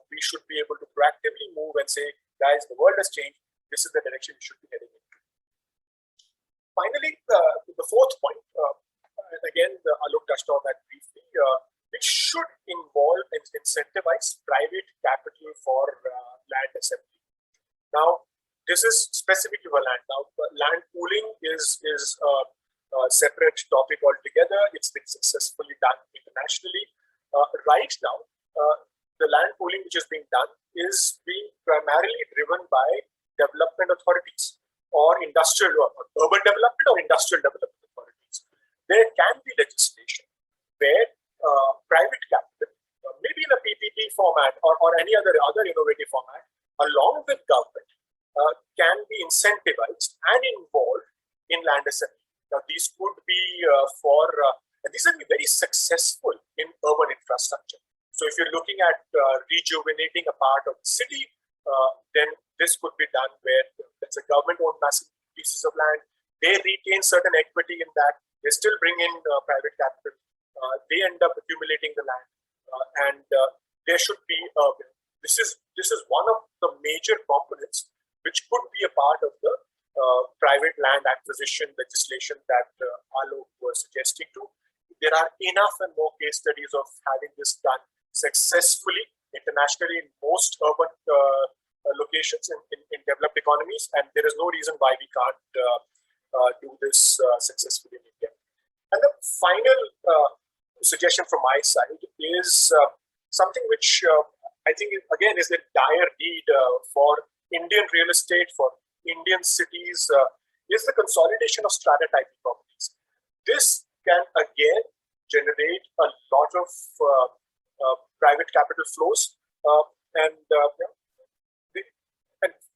We should be able to proactively move and say, guys, the world has changed. This is the direction we should be heading into. Finally, the fourth point, again, Alok touched on that briefly, which should involve and incentivize private capital for land assembly. Now, this is specific to land. Now, land pooling is a separate topic altogether. It's been successfully done internationally. Right now, the land pooling which is being done is being primarily driven by development authorities or industrial or urban development or industrial development authorities. There can be legislation where private capital, maybe in a PPP format or any other innovative format, along with government, can be incentivized and involved in land assembly. Now, these could be and these are very successful in urban infrastructure. So if you're looking at rejuvenating a part of the city, then this could be done where there's a government-owned massive pieces of land. They retain certain equity in that. They still bring in private capital. They end up accumulating the land, and there should be. This is one of the major components which could be a part of the private land acquisition legislation that Alok was suggesting to. There are enough and more case studies of having this done successfully internationally in most urban locations in developed economies, and there is no reason why we can't do this successfully in India. And the final suggestion from my side is something which I think again is in dire need for Indian real estate, for Indian cities, is the consolidation of strata type properties. This can again generate a lot of private capital flows, and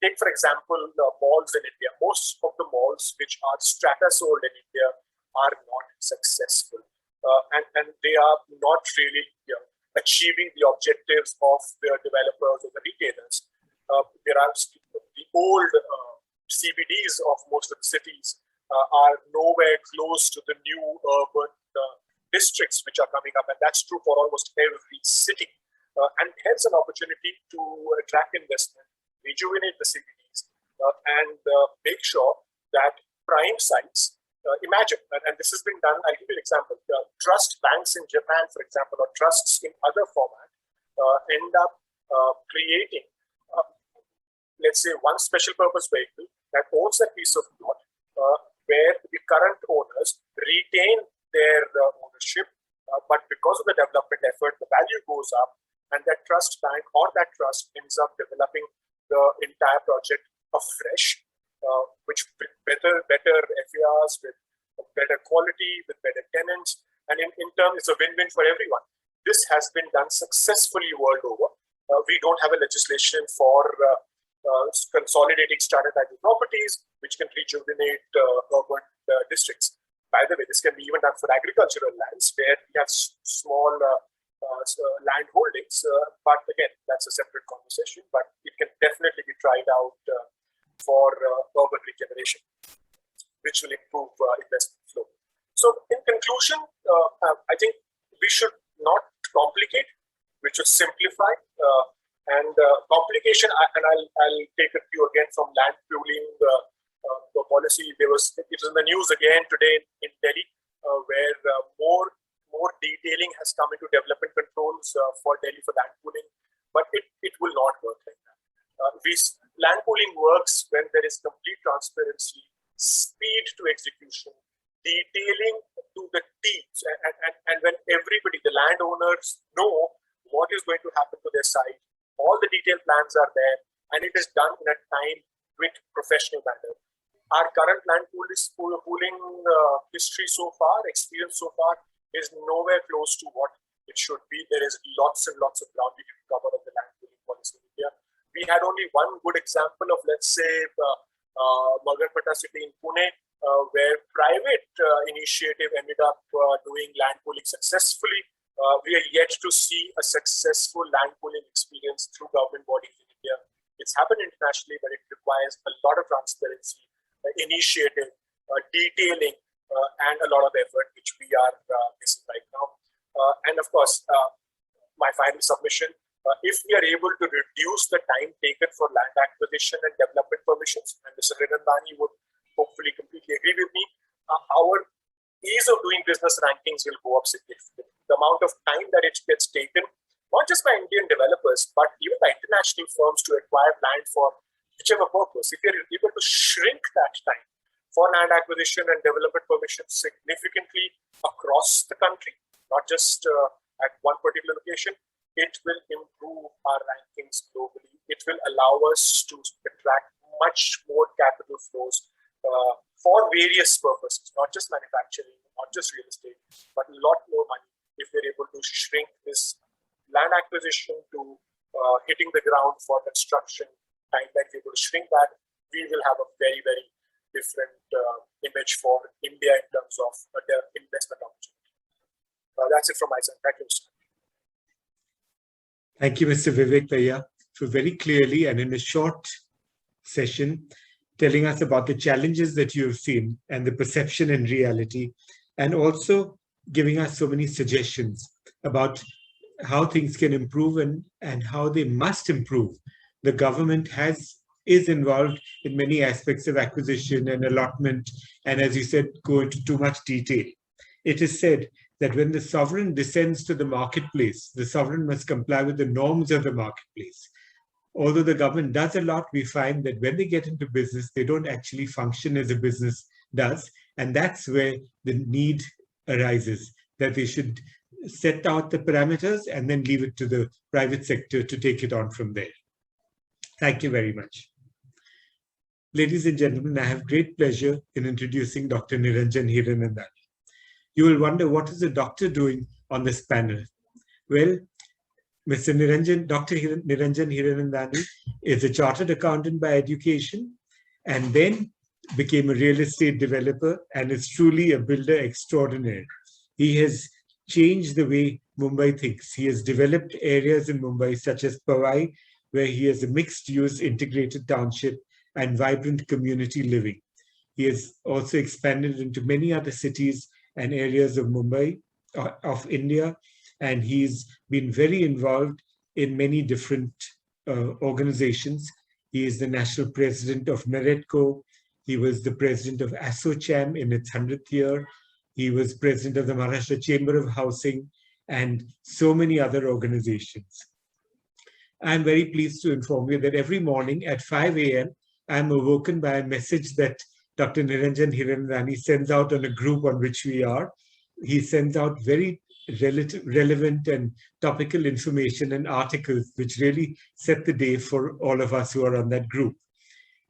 take for example malls in India. Most of the malls which are strata sold in India are not successful. And they are not really achieving the objectives of the developers or the retailers. There are the old CBDs of most of the cities are nowhere close to the new urban districts which are coming up, and that's true for almost every city. And hence an opportunity to attract investment, rejuvenate the CBDs, and make sure that prime sites, imagine, and this has been done, I'll give you an example, trust banks in Japan, for example, or trusts in other format, end up creating, let's say, one special purpose vehicle that owns that piece of plot, where the current owners retain their ownership, but because of the development effort, the value goes up, and that trust bank or that trust ends up developing the entire project afresh, which with better FARs, with better quality, with better tenants, and in turn, it's a win-win for everyone. This has been done successfully world over. We don't have a legislation for consolidating strata title properties, which can rejuvenate urban districts. By the way, this can be even done for agricultural lands where we have small land holdings, but again, that's a separate conversation, but it can definitely be tried out for urban regeneration, which will improve investment flow. So in conclusion, I think we should not complicate, we should simplify, and complication, and I'll take a cue again from land pooling the policy. It was in the news again today in Delhi, where more detailing has come into development controls for Delhi for land pooling, but it will not work like that. Land pooling works when there is complete transparency, speed to execution, detailing to the T's, and when everybody, the landowners, know what is going to happen to their site, all the detailed plans are there, and it is done in a time with professional manner. Our current land pooling history so far, experience so far, is nowhere close to what it should be. There is lots and lots of ground we can cover of the land pooling policy in India. We had only one good example of, let's say, Magarpata city in Pune, where private initiative ended up doing land pooling successfully. We are yet to see a successful land pooling experience through government bodies in India. It's happened internationally, but it requires a lot of transparency, initiative, detailing, and a lot of effort, which we are missing right now. And of course, my final submission, if we are able to reduce the time taken for land acquisition and development permissions, and Mr. Rinandani would hopefully completely agree with me, our ease of doing business rankings will go up significantly. The amount of time that it gets taken, not just by Indian developers, but even by international firms to acquire land for whichever purpose, if you're able to shrink that time for land acquisition and development permissions significantly across the country, not just at one particular location, it will improve our rankings globally. It will allow us to attract much more capital flows for various purposes, not just manufacturing, not just real estate, but a lot more money if we're able to shrink this land acquisition to hitting the ground for construction time. That we're able to shrink that, we will have a very, very different image for India in terms of the investment opportunity. That's it from my side. Thank you, Mr. Thank you, Mr. Vivek Daya, for very clearly and in a short session telling us about the challenges that you have seen and the perception and reality, and also giving us so many suggestions about how things can improve and how they must improve. The government is involved in many aspects of acquisition and allotment, and as you said, go into too much detail. It is said that when the sovereign descends to the marketplace, the sovereign must comply with the norms of the marketplace. Although the government does a lot, we find that when they get into business, they don't actually function as a business does. And that's where the need arises, that they should set out the parameters and then leave it to the private sector to take it on from there. Thank you very much. Ladies and gentlemen, I have great pleasure in introducing Dr. Niranjan Hiranandani. You will wonder, what is the doctor doing on this panel? Well, Dr. Niranjan Hiranandani is a chartered accountant by education, and then became a real estate developer and is truly a builder extraordinaire. He has changed the way Mumbai thinks. He has developed areas in Mumbai such as Powai, where he has a mixed-use integrated township and vibrant community living. He has also expanded into many other cities and areas of Mumbai, of India, and he's been very involved in many different organizations. He is the national president of Meretco. He was the president of ASSOCHAM in its 100th year. He was president of the Maharashtra Chamber of Housing and so many other organizations. I'm very pleased to inform you that every morning at 5 a.m., I'm awoken by a message that Dr. Niranjan Hiranandani sends out on a group on which we are. He sends out very relevant and topical information and articles which really set the day for all of us who are on that group.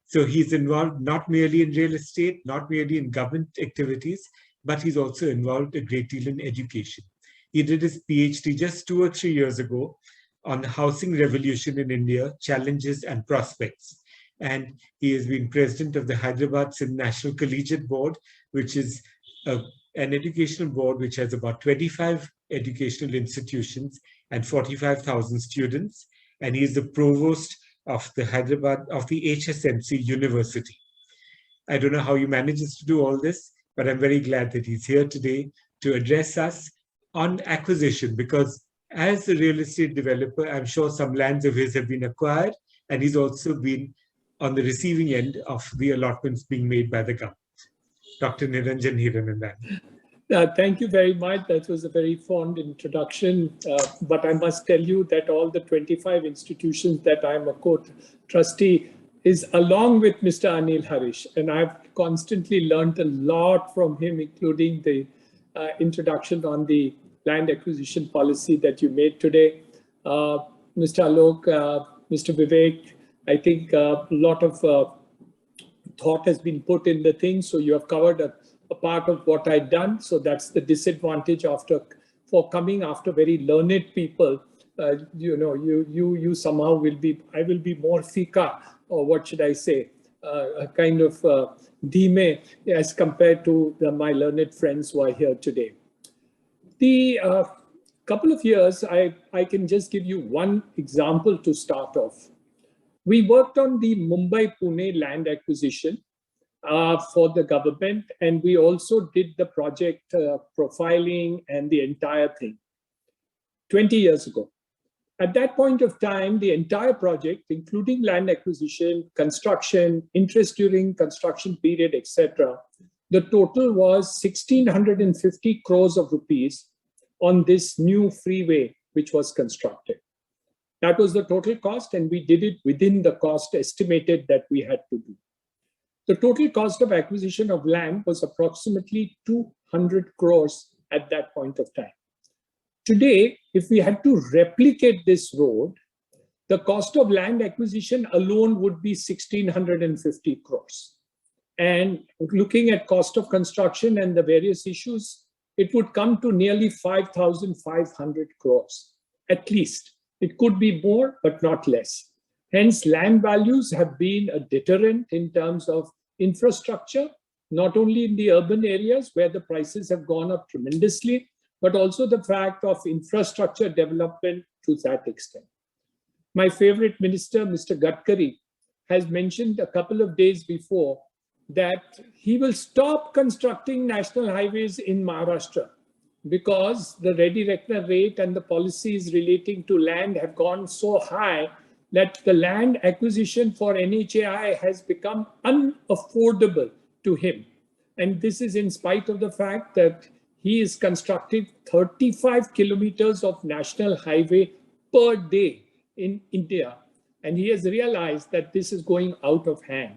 So he's involved not merely in real estate, not merely in government activities, but he's also involved a great deal in education. He did his PhD just 2 or 3 years ago on the housing revolution in India, challenges and prospects. And he has been president of the Hyderabad Sindh National Collegiate Board, which is an educational board which has about 25 educational institutions and 45,000 students. And he is the provost of the HSMC University. I don't know how he manages to do all this, but I'm very glad that he's here today to address us on acquisition, because as a real estate developer, I'm sure some lands of his have been acquired, and he's also been on the receiving end of the allotments being made by the government. Dr. Niranjan Hiranandani. Thank you very much. That was a very fond introduction. But I must tell you that all the 25 institutions that I'm a co-trustee is along with Mr. Anil Harish. And I've constantly learned a lot from him, including the introduction on the land acquisition policy that you made today. Mr. Alok, Mr. Vivek, I think a lot of thought has been put in the thing. So you have covered a part of what I've done. So that's the disadvantage for coming after very learned people. You somehow will be, I will be more fika, or what should I say, a kind of dhime as compared to my learned friends who are here today. The couple of years, I can just give you one example to start off. We worked on the Mumbai-Pune land acquisition for the government, and we also did the project profiling and the entire thing 20 years ago. At that point of time, the entire project, including land acquisition, construction, interest during construction period, etc., the total was 1,650 crores of rupees on this new freeway which was constructed. That was the total cost, and we did it within the cost estimated that we had to do. The total cost of acquisition of land was approximately 200 crores at that point of time. Today, if we had to replicate this road, the cost of land acquisition alone would be 1,650 crores. And looking at cost of construction and the various issues, it would come to nearly 5,500 crores, at least. It could be more, but not less. Hence, land values have been a deterrent in terms of infrastructure, not only in the urban areas where the prices have gone up tremendously, but also the fact of infrastructure development to that extent. My favorite minister, Mr. Gadkari, has mentioned a couple of days before that he will stop constructing national highways in Maharashtra because the ready reckoner rate and the policies relating to land have gone so high that the land acquisition for NHAI has become unaffordable to him. And this is in spite of the fact that he is constructing 35 kilometers of national highway per day in India. And he has realized that this is going out of hand.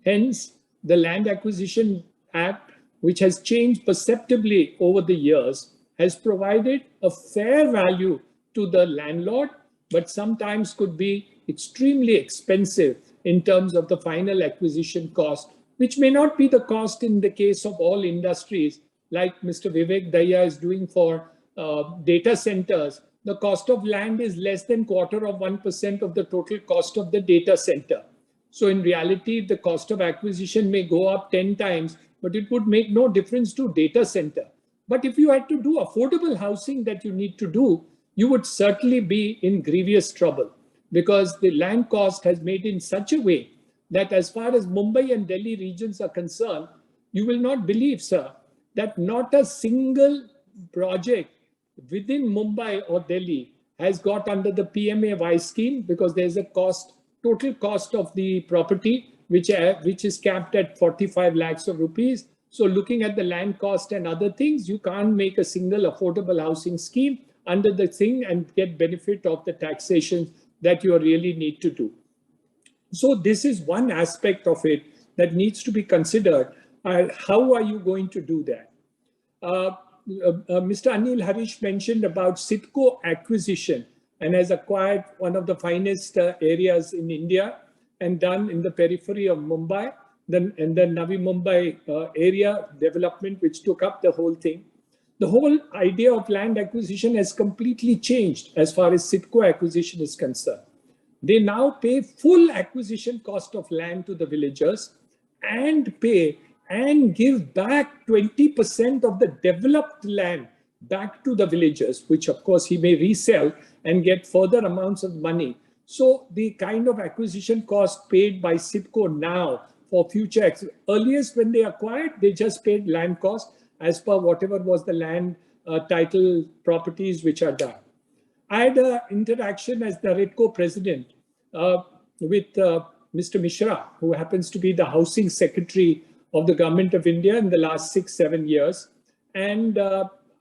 Hence, the Land Acquisition Act, which has changed perceptibly over the years, has provided a fair value to the landlord, but sometimes could be extremely expensive in terms of the final acquisition cost, which may not be the cost in the case of all industries, like Mr. Vivek Daya is doing for data centers. The cost of land is less than 0.25% of the total cost of the data center. So in reality, the cost of acquisition may go up 10 times, but it would make no difference to data center. But if you had to do affordable housing that you need to do, you would certainly be in grievous trouble, because the land cost has made in such a way that as far as Mumbai and Delhi regions are concerned, you will not believe, sir, that not a single project within Mumbai or Delhi has got under the PMAY scheme, because there's a total cost of the property, which is capped at 45 lakhs of rupees. So looking at the land cost and other things, you can't make a single affordable housing scheme under the thing and get benefit of the taxation that you really need to do. So this is one aspect of it that needs to be considered. How are you going to do that? Mr. Anil Harish mentioned about CITCO acquisition and has acquired one of the finest areas in India and done in the periphery of Mumbai, and the Navi Mumbai area development, which took up the whole thing. The whole idea of land acquisition has completely changed as far as CITCO acquisition is concerned. They now pay full acquisition cost of land to the villagers and pay and give back 20% of the developed land back to the villagers, which of course he may resell and get further amounts of money. So the kind of acquisition cost paid by CITCO now for future, earliest when they acquired, they just paid land cost as per whatever was the land title properties which are done. I had an interaction as the REDCO president with Mr. Mishra, who happens to be the housing secretary of the government of India in the last 6-7 years. And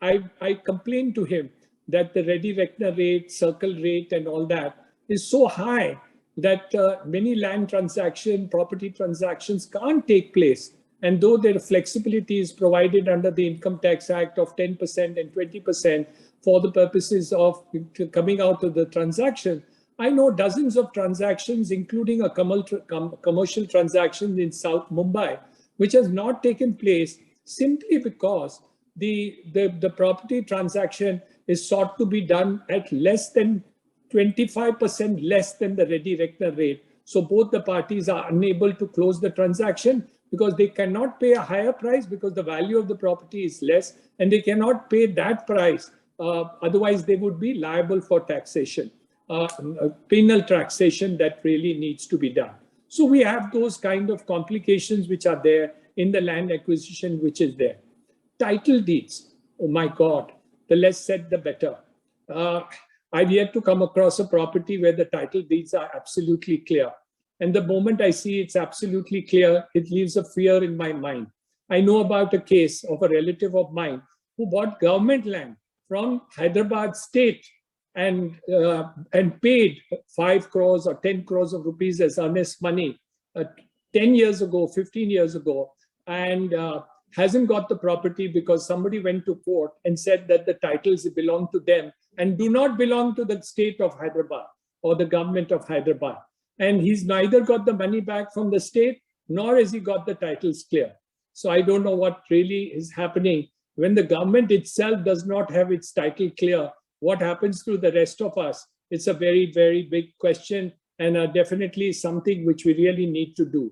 I complained to him that the ready-reckoner rate, circle rate and all that is so high that many land property transactions can't take place. And though there flexibility is provided under the Income Tax Act of 10% and 20% for the purposes of coming out of the transaction, I know dozens of transactions, including a commercial transaction in South Mumbai, which has not taken place simply because the property transaction is sought to be done at less than 25% less than the ready-reckoner rate. So both the parties are unable to close the transaction because they cannot pay a higher price because the value of the property is less, and they cannot pay that price. Otherwise, they would be liable for taxation, penal taxation that really needs to be done. So we have those kind of complications which are there in the land acquisition, which is there. Title deeds, oh my God, the less said, the better. I've yet to come across a property where the title deeds are absolutely clear. And the moment I see it's absolutely clear, it leaves a fear in my mind. I know about a case of a relative of mine who bought government land from Hyderabad state and paid 5 crores or 10 crores of rupees as earnest money 10 years ago, 15 years ago, and hasn't got the property because somebody went to court and said that the titles belong to them and do not belong to the state of Hyderabad or the government of Hyderabad. And he's neither got the money back from the state, nor has he got the titles clear. So I don't know what really is happening. When the government itself does not have its title clear, what happens to the rest of us? It's a very, very big question, and definitely something which we really need to do.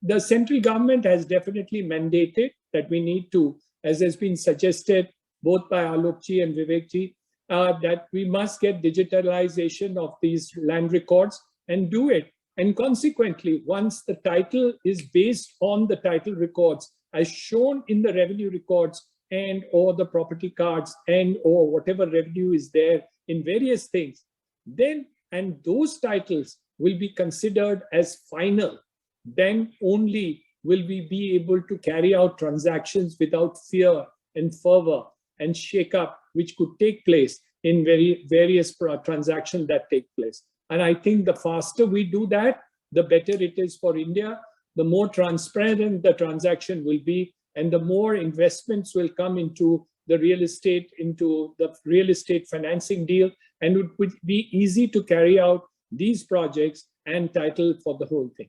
The central government has definitely mandated that we need to, as has been suggested both by Alokji and Vivekji, that we must get digitalization of these land records and do it. And consequently, once the title is based on the title records as shown in the revenue records and or the property cards and or whatever revenue is there in various things, then and those titles will be considered as final, then only will we be able to carry out transactions without fear and fervor and shake up, which could take place in various transactions that take place. And I think the faster we do that, the better it is for India, the more transparent the transaction will be, and the more investments will come into the real estate financing deal, and it would be easy to carry out these projects and title for the whole thing.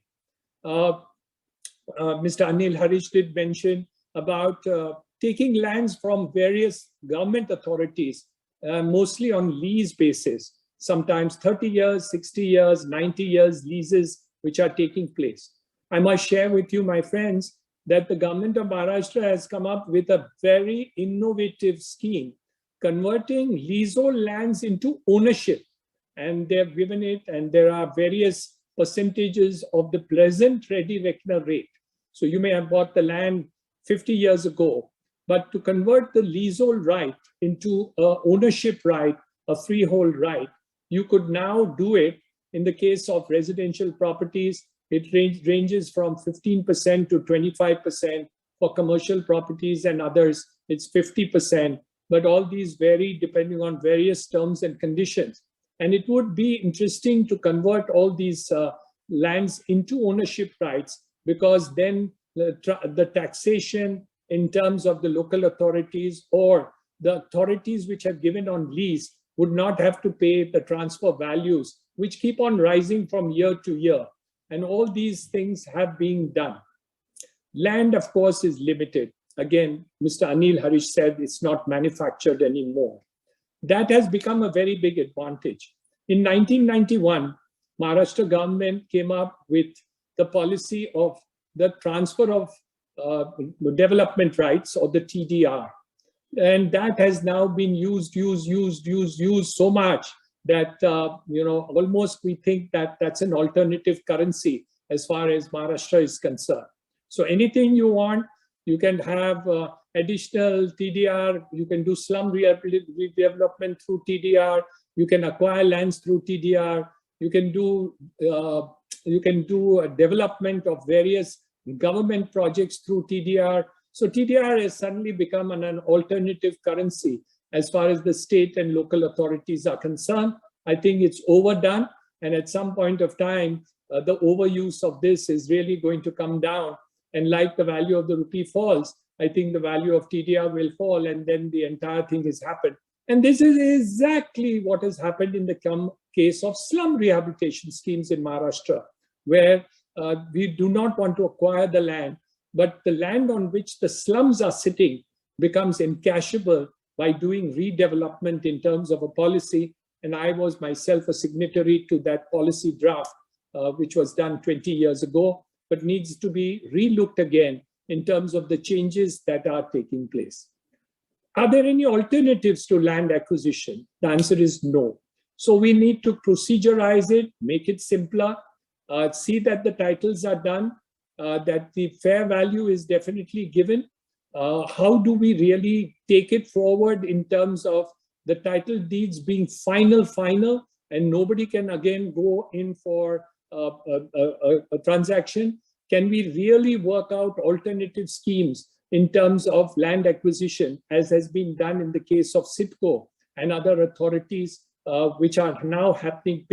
Mr. Anil Harish did mention about taking lands from various government authorities, mostly on lease basis, sometimes 30 years, 60 years, 90 years leases which are taking place. I must share with you, my friends, that the government of Maharashtra has come up with a very innovative scheme, converting leasehold lands into ownership. And they have given it, and there are various percentages of the present ready reckoner rate. So you may have bought the land 50 years ago, but to convert the leasehold right into a ownership right, a freehold right, you could now do it. In the case of residential properties, it ranges from 15% to 25%. For commercial properties and others, it's 50%. But all these vary depending on various terms and conditions. And it would be interesting to convert all these lands into ownership rights, because then the taxation in terms of the local authorities or the authorities which have given on lease would not have to pay the transfer values, which keep on rising from year to year. And all these things have been done. Land, of course, is limited. Again, Mr. Anil Harish said it's not manufactured anymore. That has become a very big advantage. In 1991, Maharashtra government came up with the policy of the transfer of development rights, or the TDR. And that has now been used so much that, almost we think that that's an alternative currency as far as Maharashtra is concerned. So anything you want, you can have additional TDR, you can do slum redevelopment through TDR, you can acquire lands through TDR, you can do a development of various government projects through TDR. So TDR has suddenly become an alternative currency as far as the state and local authorities are concerned. I think it's overdone, and at some point of time, the overuse of this is really going to come down. And like the value of the rupee falls, I think the value of TDR will fall, and then the entire thing has happened. And this is exactly what has happened in the case of slum rehabilitation schemes in Maharashtra, where we do not want to acquire the land, but the land on which the slums are sitting becomes encashable by doing redevelopment in terms of a policy. And I was myself a signatory to that policy draft, which was done 20 years ago, but needs to be relooked again in terms of the changes that are taking place. Are there any alternatives to land acquisition? The answer is no. So we need to procedurize it, make it simpler, see that the titles are done, that the fair value is definitely given. How do we really take it forward in terms of the title deeds being final, and nobody can again go in for a transaction? Can we really work out alternative schemes in terms of land acquisition, as has been done in the case of CITCO and other authorities, which are now happening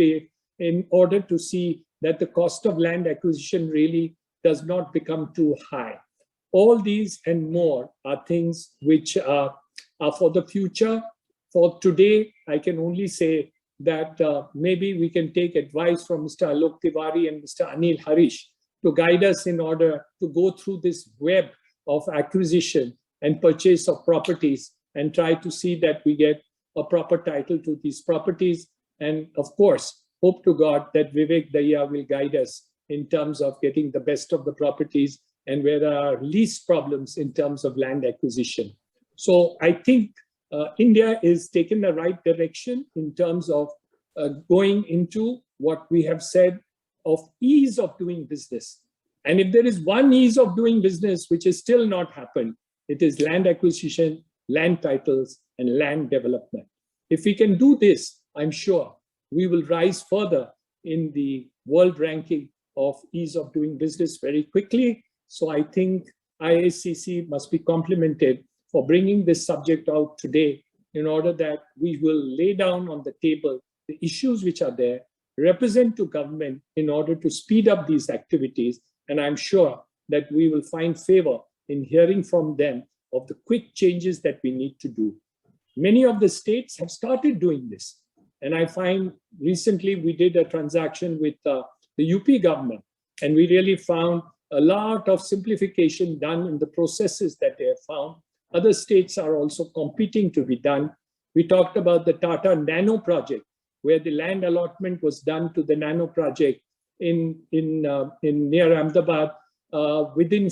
in order to see that the cost of land acquisition really does not become too high? All these and more are things which are for the future. For today, I can only say that maybe we can take advice from Mr. Alok Tiwari and Mr. Anil Harish to guide us in order to go through this web of acquisition and purchase of properties, and try to see that we get a proper title to these properties. And of course, hope to God that Vivek Daya will guide us in terms of getting the best of the properties and where there are least problems in terms of land acquisition. So I think India is taking the right direction in terms of going into what we have said of ease of doing business. And if there is one ease of doing business which has still not happened, it is land acquisition, land titles, and land development. If we can do this, I'm sure we will rise further in the world ranking of ease of doing business very quickly. So I think IACC must be complimented for bringing this subject out today, in order that we will lay down on the table the issues which are there, represent to government in order to speed up these activities. And I'm sure that we will find favor in hearing from them of the quick changes that we need to do. Many of the states have started doing this. And I find recently we did a transaction with the UP government, and we really found a lot of simplification done in the processes that they have found. Other states are also competing to be done. We talked about the Tata Nano project, where the land allotment was done to the Nano project in near Ahmedabad within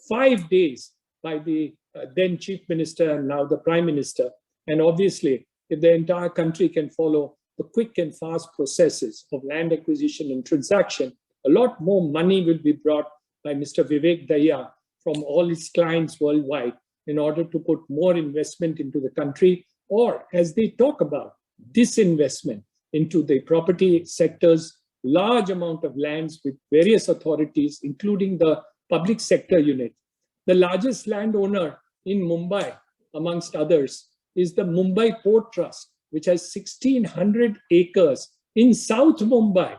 5 days by the then Chief Minister and now the Prime Minister. And obviously, if the entire country can follow the quick and fast processes of land acquisition and transaction, a lot more money will be brought by Mr. Vivek Daya from all his clients worldwide in order to put more investment into the country, or as they talk about, disinvestment into the property sectors, large amount of lands with various authorities, including the public sector unit. The largest landowner in Mumbai, amongst others, is the Mumbai Port Trust, which has 1,600 acres in South Mumbai,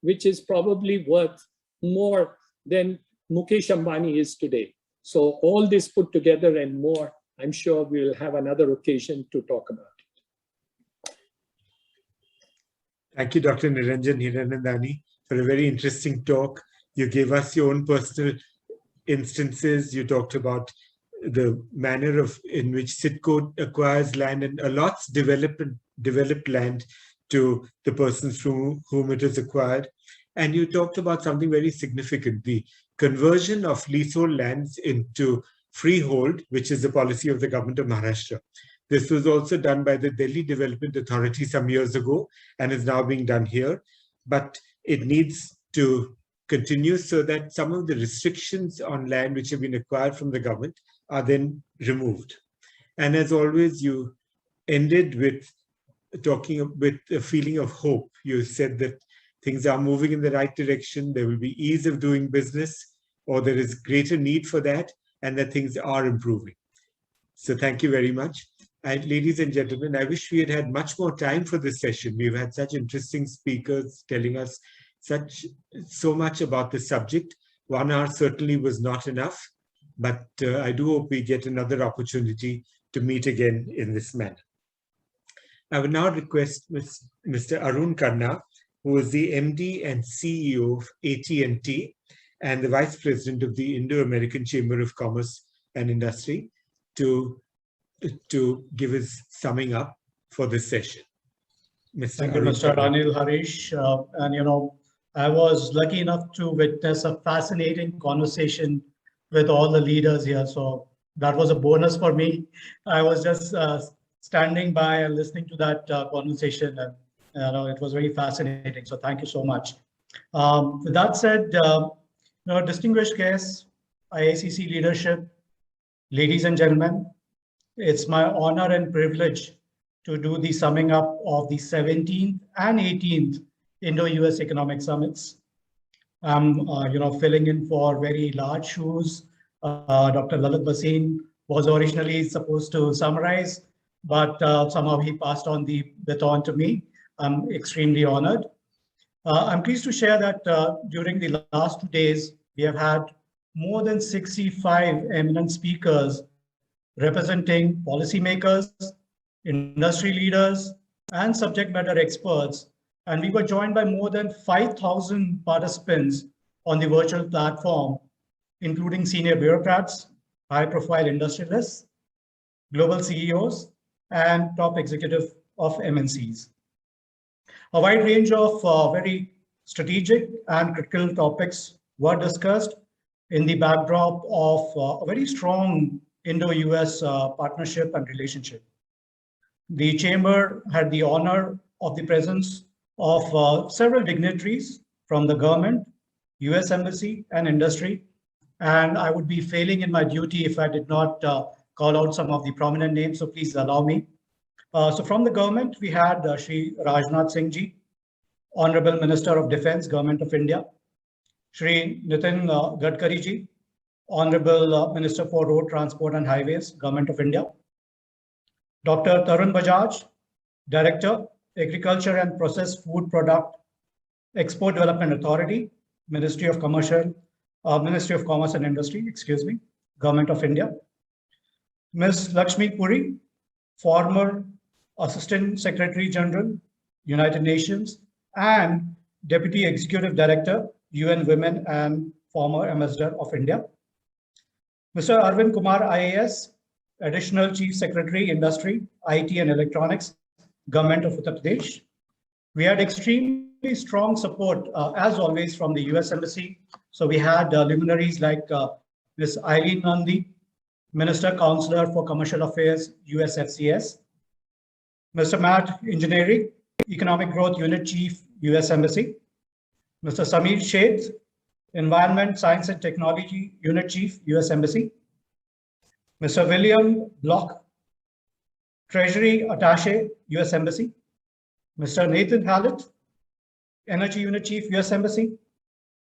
which is probably worth more than Mukesh Ambani is today. So all this put together and more, I'm sure we will have another occasion to talk about it. Thank you, Dr. Niranjan Hiranandani, for a very interesting talk. You gave us your own personal instances. You talked about the manner in which Sitco acquires land, and a lot's developed land to the persons from whom it is acquired. And you talked about something very significant, the conversion of leasehold lands into freehold, which is the policy of the government of Maharashtra. This was also done by the Delhi Development Authority some years ago and is now being done here. But it needs to continue so that some of the restrictions on land which have been acquired from the government are then removed. And as always, you ended with talking with a feeling of hope. You said that things are moving in the right direction, there will be ease of doing business, or there is greater need for that, and that things are improving. So thank you very much. And ladies and gentlemen, I wish we had had much more time for this session. We've had such interesting speakers telling us so much about the subject. 1 hour certainly was not enough, but I do hope we get another opportunity to meet again in this manner. I will now request Mr. Arun Khanna, who is the MD and CEO of AT&T and the Vice President of the Indo-American Chamber of Commerce and Industry, to give his summing up for this session. Thank you, Mr. Anil Harish. I was lucky enough to witness a fascinating conversation with all the leaders here. So that was a bonus for me. I was just standing by and listening to that conversation. And, it was very fascinating. So thank you so much. With that said, distinguished guests, IACC leadership, ladies and gentlemen, it's my honor and privilege to do the summing up of the 17th and 18th Indo-US Economic Summits. I'm, filling in for very large shoes. Dr. Lalit Bhasin was originally supposed to summarize, but somehow he passed on the baton to me. I'm extremely honored. I'm pleased to share that during the last 2 days, we have had more than 65 eminent speakers representing policymakers, industry leaders, and subject matter experts. And we were joined by more than 5,000 participants on the virtual platform, including senior bureaucrats, high-profile industrialists, global CEOs, and top executive of MNCs. A wide range of very strategic and critical topics were discussed in the backdrop of a very strong Indo-US partnership and relationship. The Chamber had the honor of the presence of several dignitaries from the government, US Embassy, and industry. And I would be failing in my duty if I did not call out some of the prominent names, so please allow me. So from the government, we had Shri Rajnath Singh Ji, Honorable Minister of Defense, Government of India, Shri Nitin Gadkari Ji, Honorable Minister for Road Transport and Highways, Government of India, Dr. Tarun Bajaj, Director, Agriculture and Processed Food Product Export Development Authority, Ministry of Commerce and Industry, Government of India, Ms. Lakshmi Puri, former Assistant Secretary General, United Nations, and Deputy Executive Director, UN Women and former Ambassador of India. Mr. Arvind Kumar, IAS, Additional Chief Secretary, Industry, IT and Electronics, Government of Uttar Pradesh. We had extremely strong support, as always, from the US Embassy. So we had luminaries like Ms. Eileen Nandi, Minister Counselor for Commercial Affairs, USFCS, Mr. Matt Engineering, Economic Growth Unit Chief, US Embassy, Mr. Samir Sheth, Environment, Science and Technology Unit Chief, US Embassy, Mr. William Block, Treasury Attaché, US Embassy, Mr. Nathan Hallett, Energy Unit Chief, US Embassy,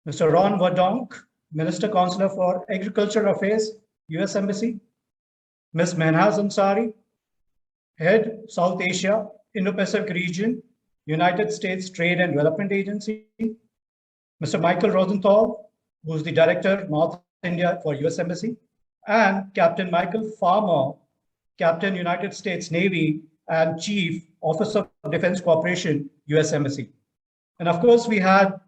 Mr. Ron Verdonk, Minister Counselor for Agriculture Affairs, US Embassy, Ms. Mehnaz Ansari, Head South Asia, Indo-Pacific Region, United States Trade and Development Agency, Mr. Michael Rosenthal, who's the Director, North India for US Embassy, and Captain Michael Farmer, Captain, United States Navy, and Chief, Office of Defense Cooperation, US Embassy. And of course, we had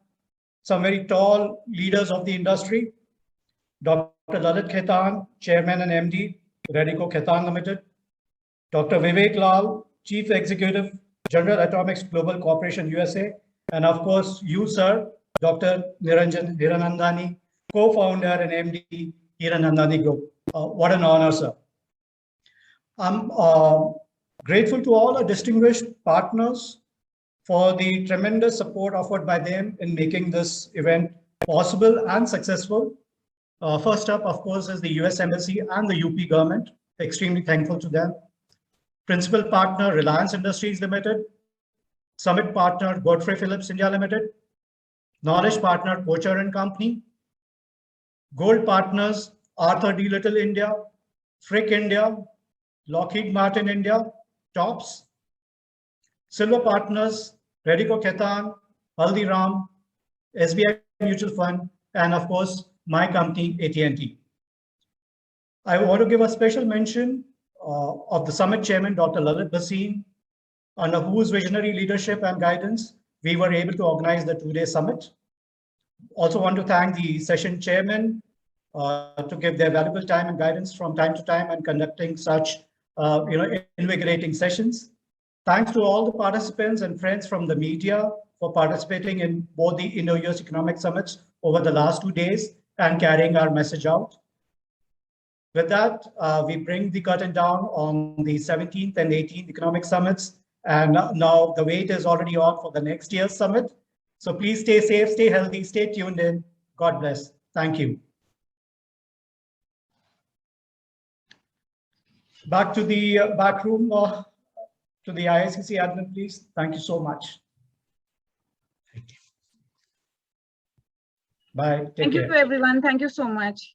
some very tall leaders of the industry, Dr. Lalit Khaitan, Chairman and MD, Radico Khaitan Limited, Dr. Vivek Lal, Chief Executive, General Atomics Global Corporation, USA, and of course, you, sir, Dr. Niranjan Hiranandani, co-founder and MD, Hiranandani Group. What an honor, sir. I'm grateful to all our distinguished partners for the tremendous support offered by them in making this event possible and successful. First up, of course, is the US Embassy and the UP government. Extremely thankful to them. Principal partner, Reliance Industries Limited. Summit partner, Godfrey Phillips India Limited. Knowledge partner, Pocher and Company. Gold partners, Arthur D. Little India, Frick India, Lockheed Martin India, TOPS. Silver partners, Radico Khaitan, Haldiram, SBI Mutual Fund, and of course, my company, AT&T. I want to give a special mention of the summit chairman, Dr. Lalit Bhasin, under whose visionary leadership and guidance, we were able to organize the two-day summit. Also want to thank the session chairman to give their valuable time and guidance from time to time and conducting such invigorating sessions. Thanks to all the participants and friends from the media for participating in both the Indo-US Economic Summits over the last 2 days and carrying our message out. With that, we bring the curtain down on the 17th and 18th Economic Summits. And now the wait is already on for the next year's summit. So please stay safe, stay healthy, stay tuned in. God bless. Thank you. Back to the back room, to the IICC admin, please. Thank you so much. Thank you. Bye. Take Thank you care. to everyone. Thank you so much.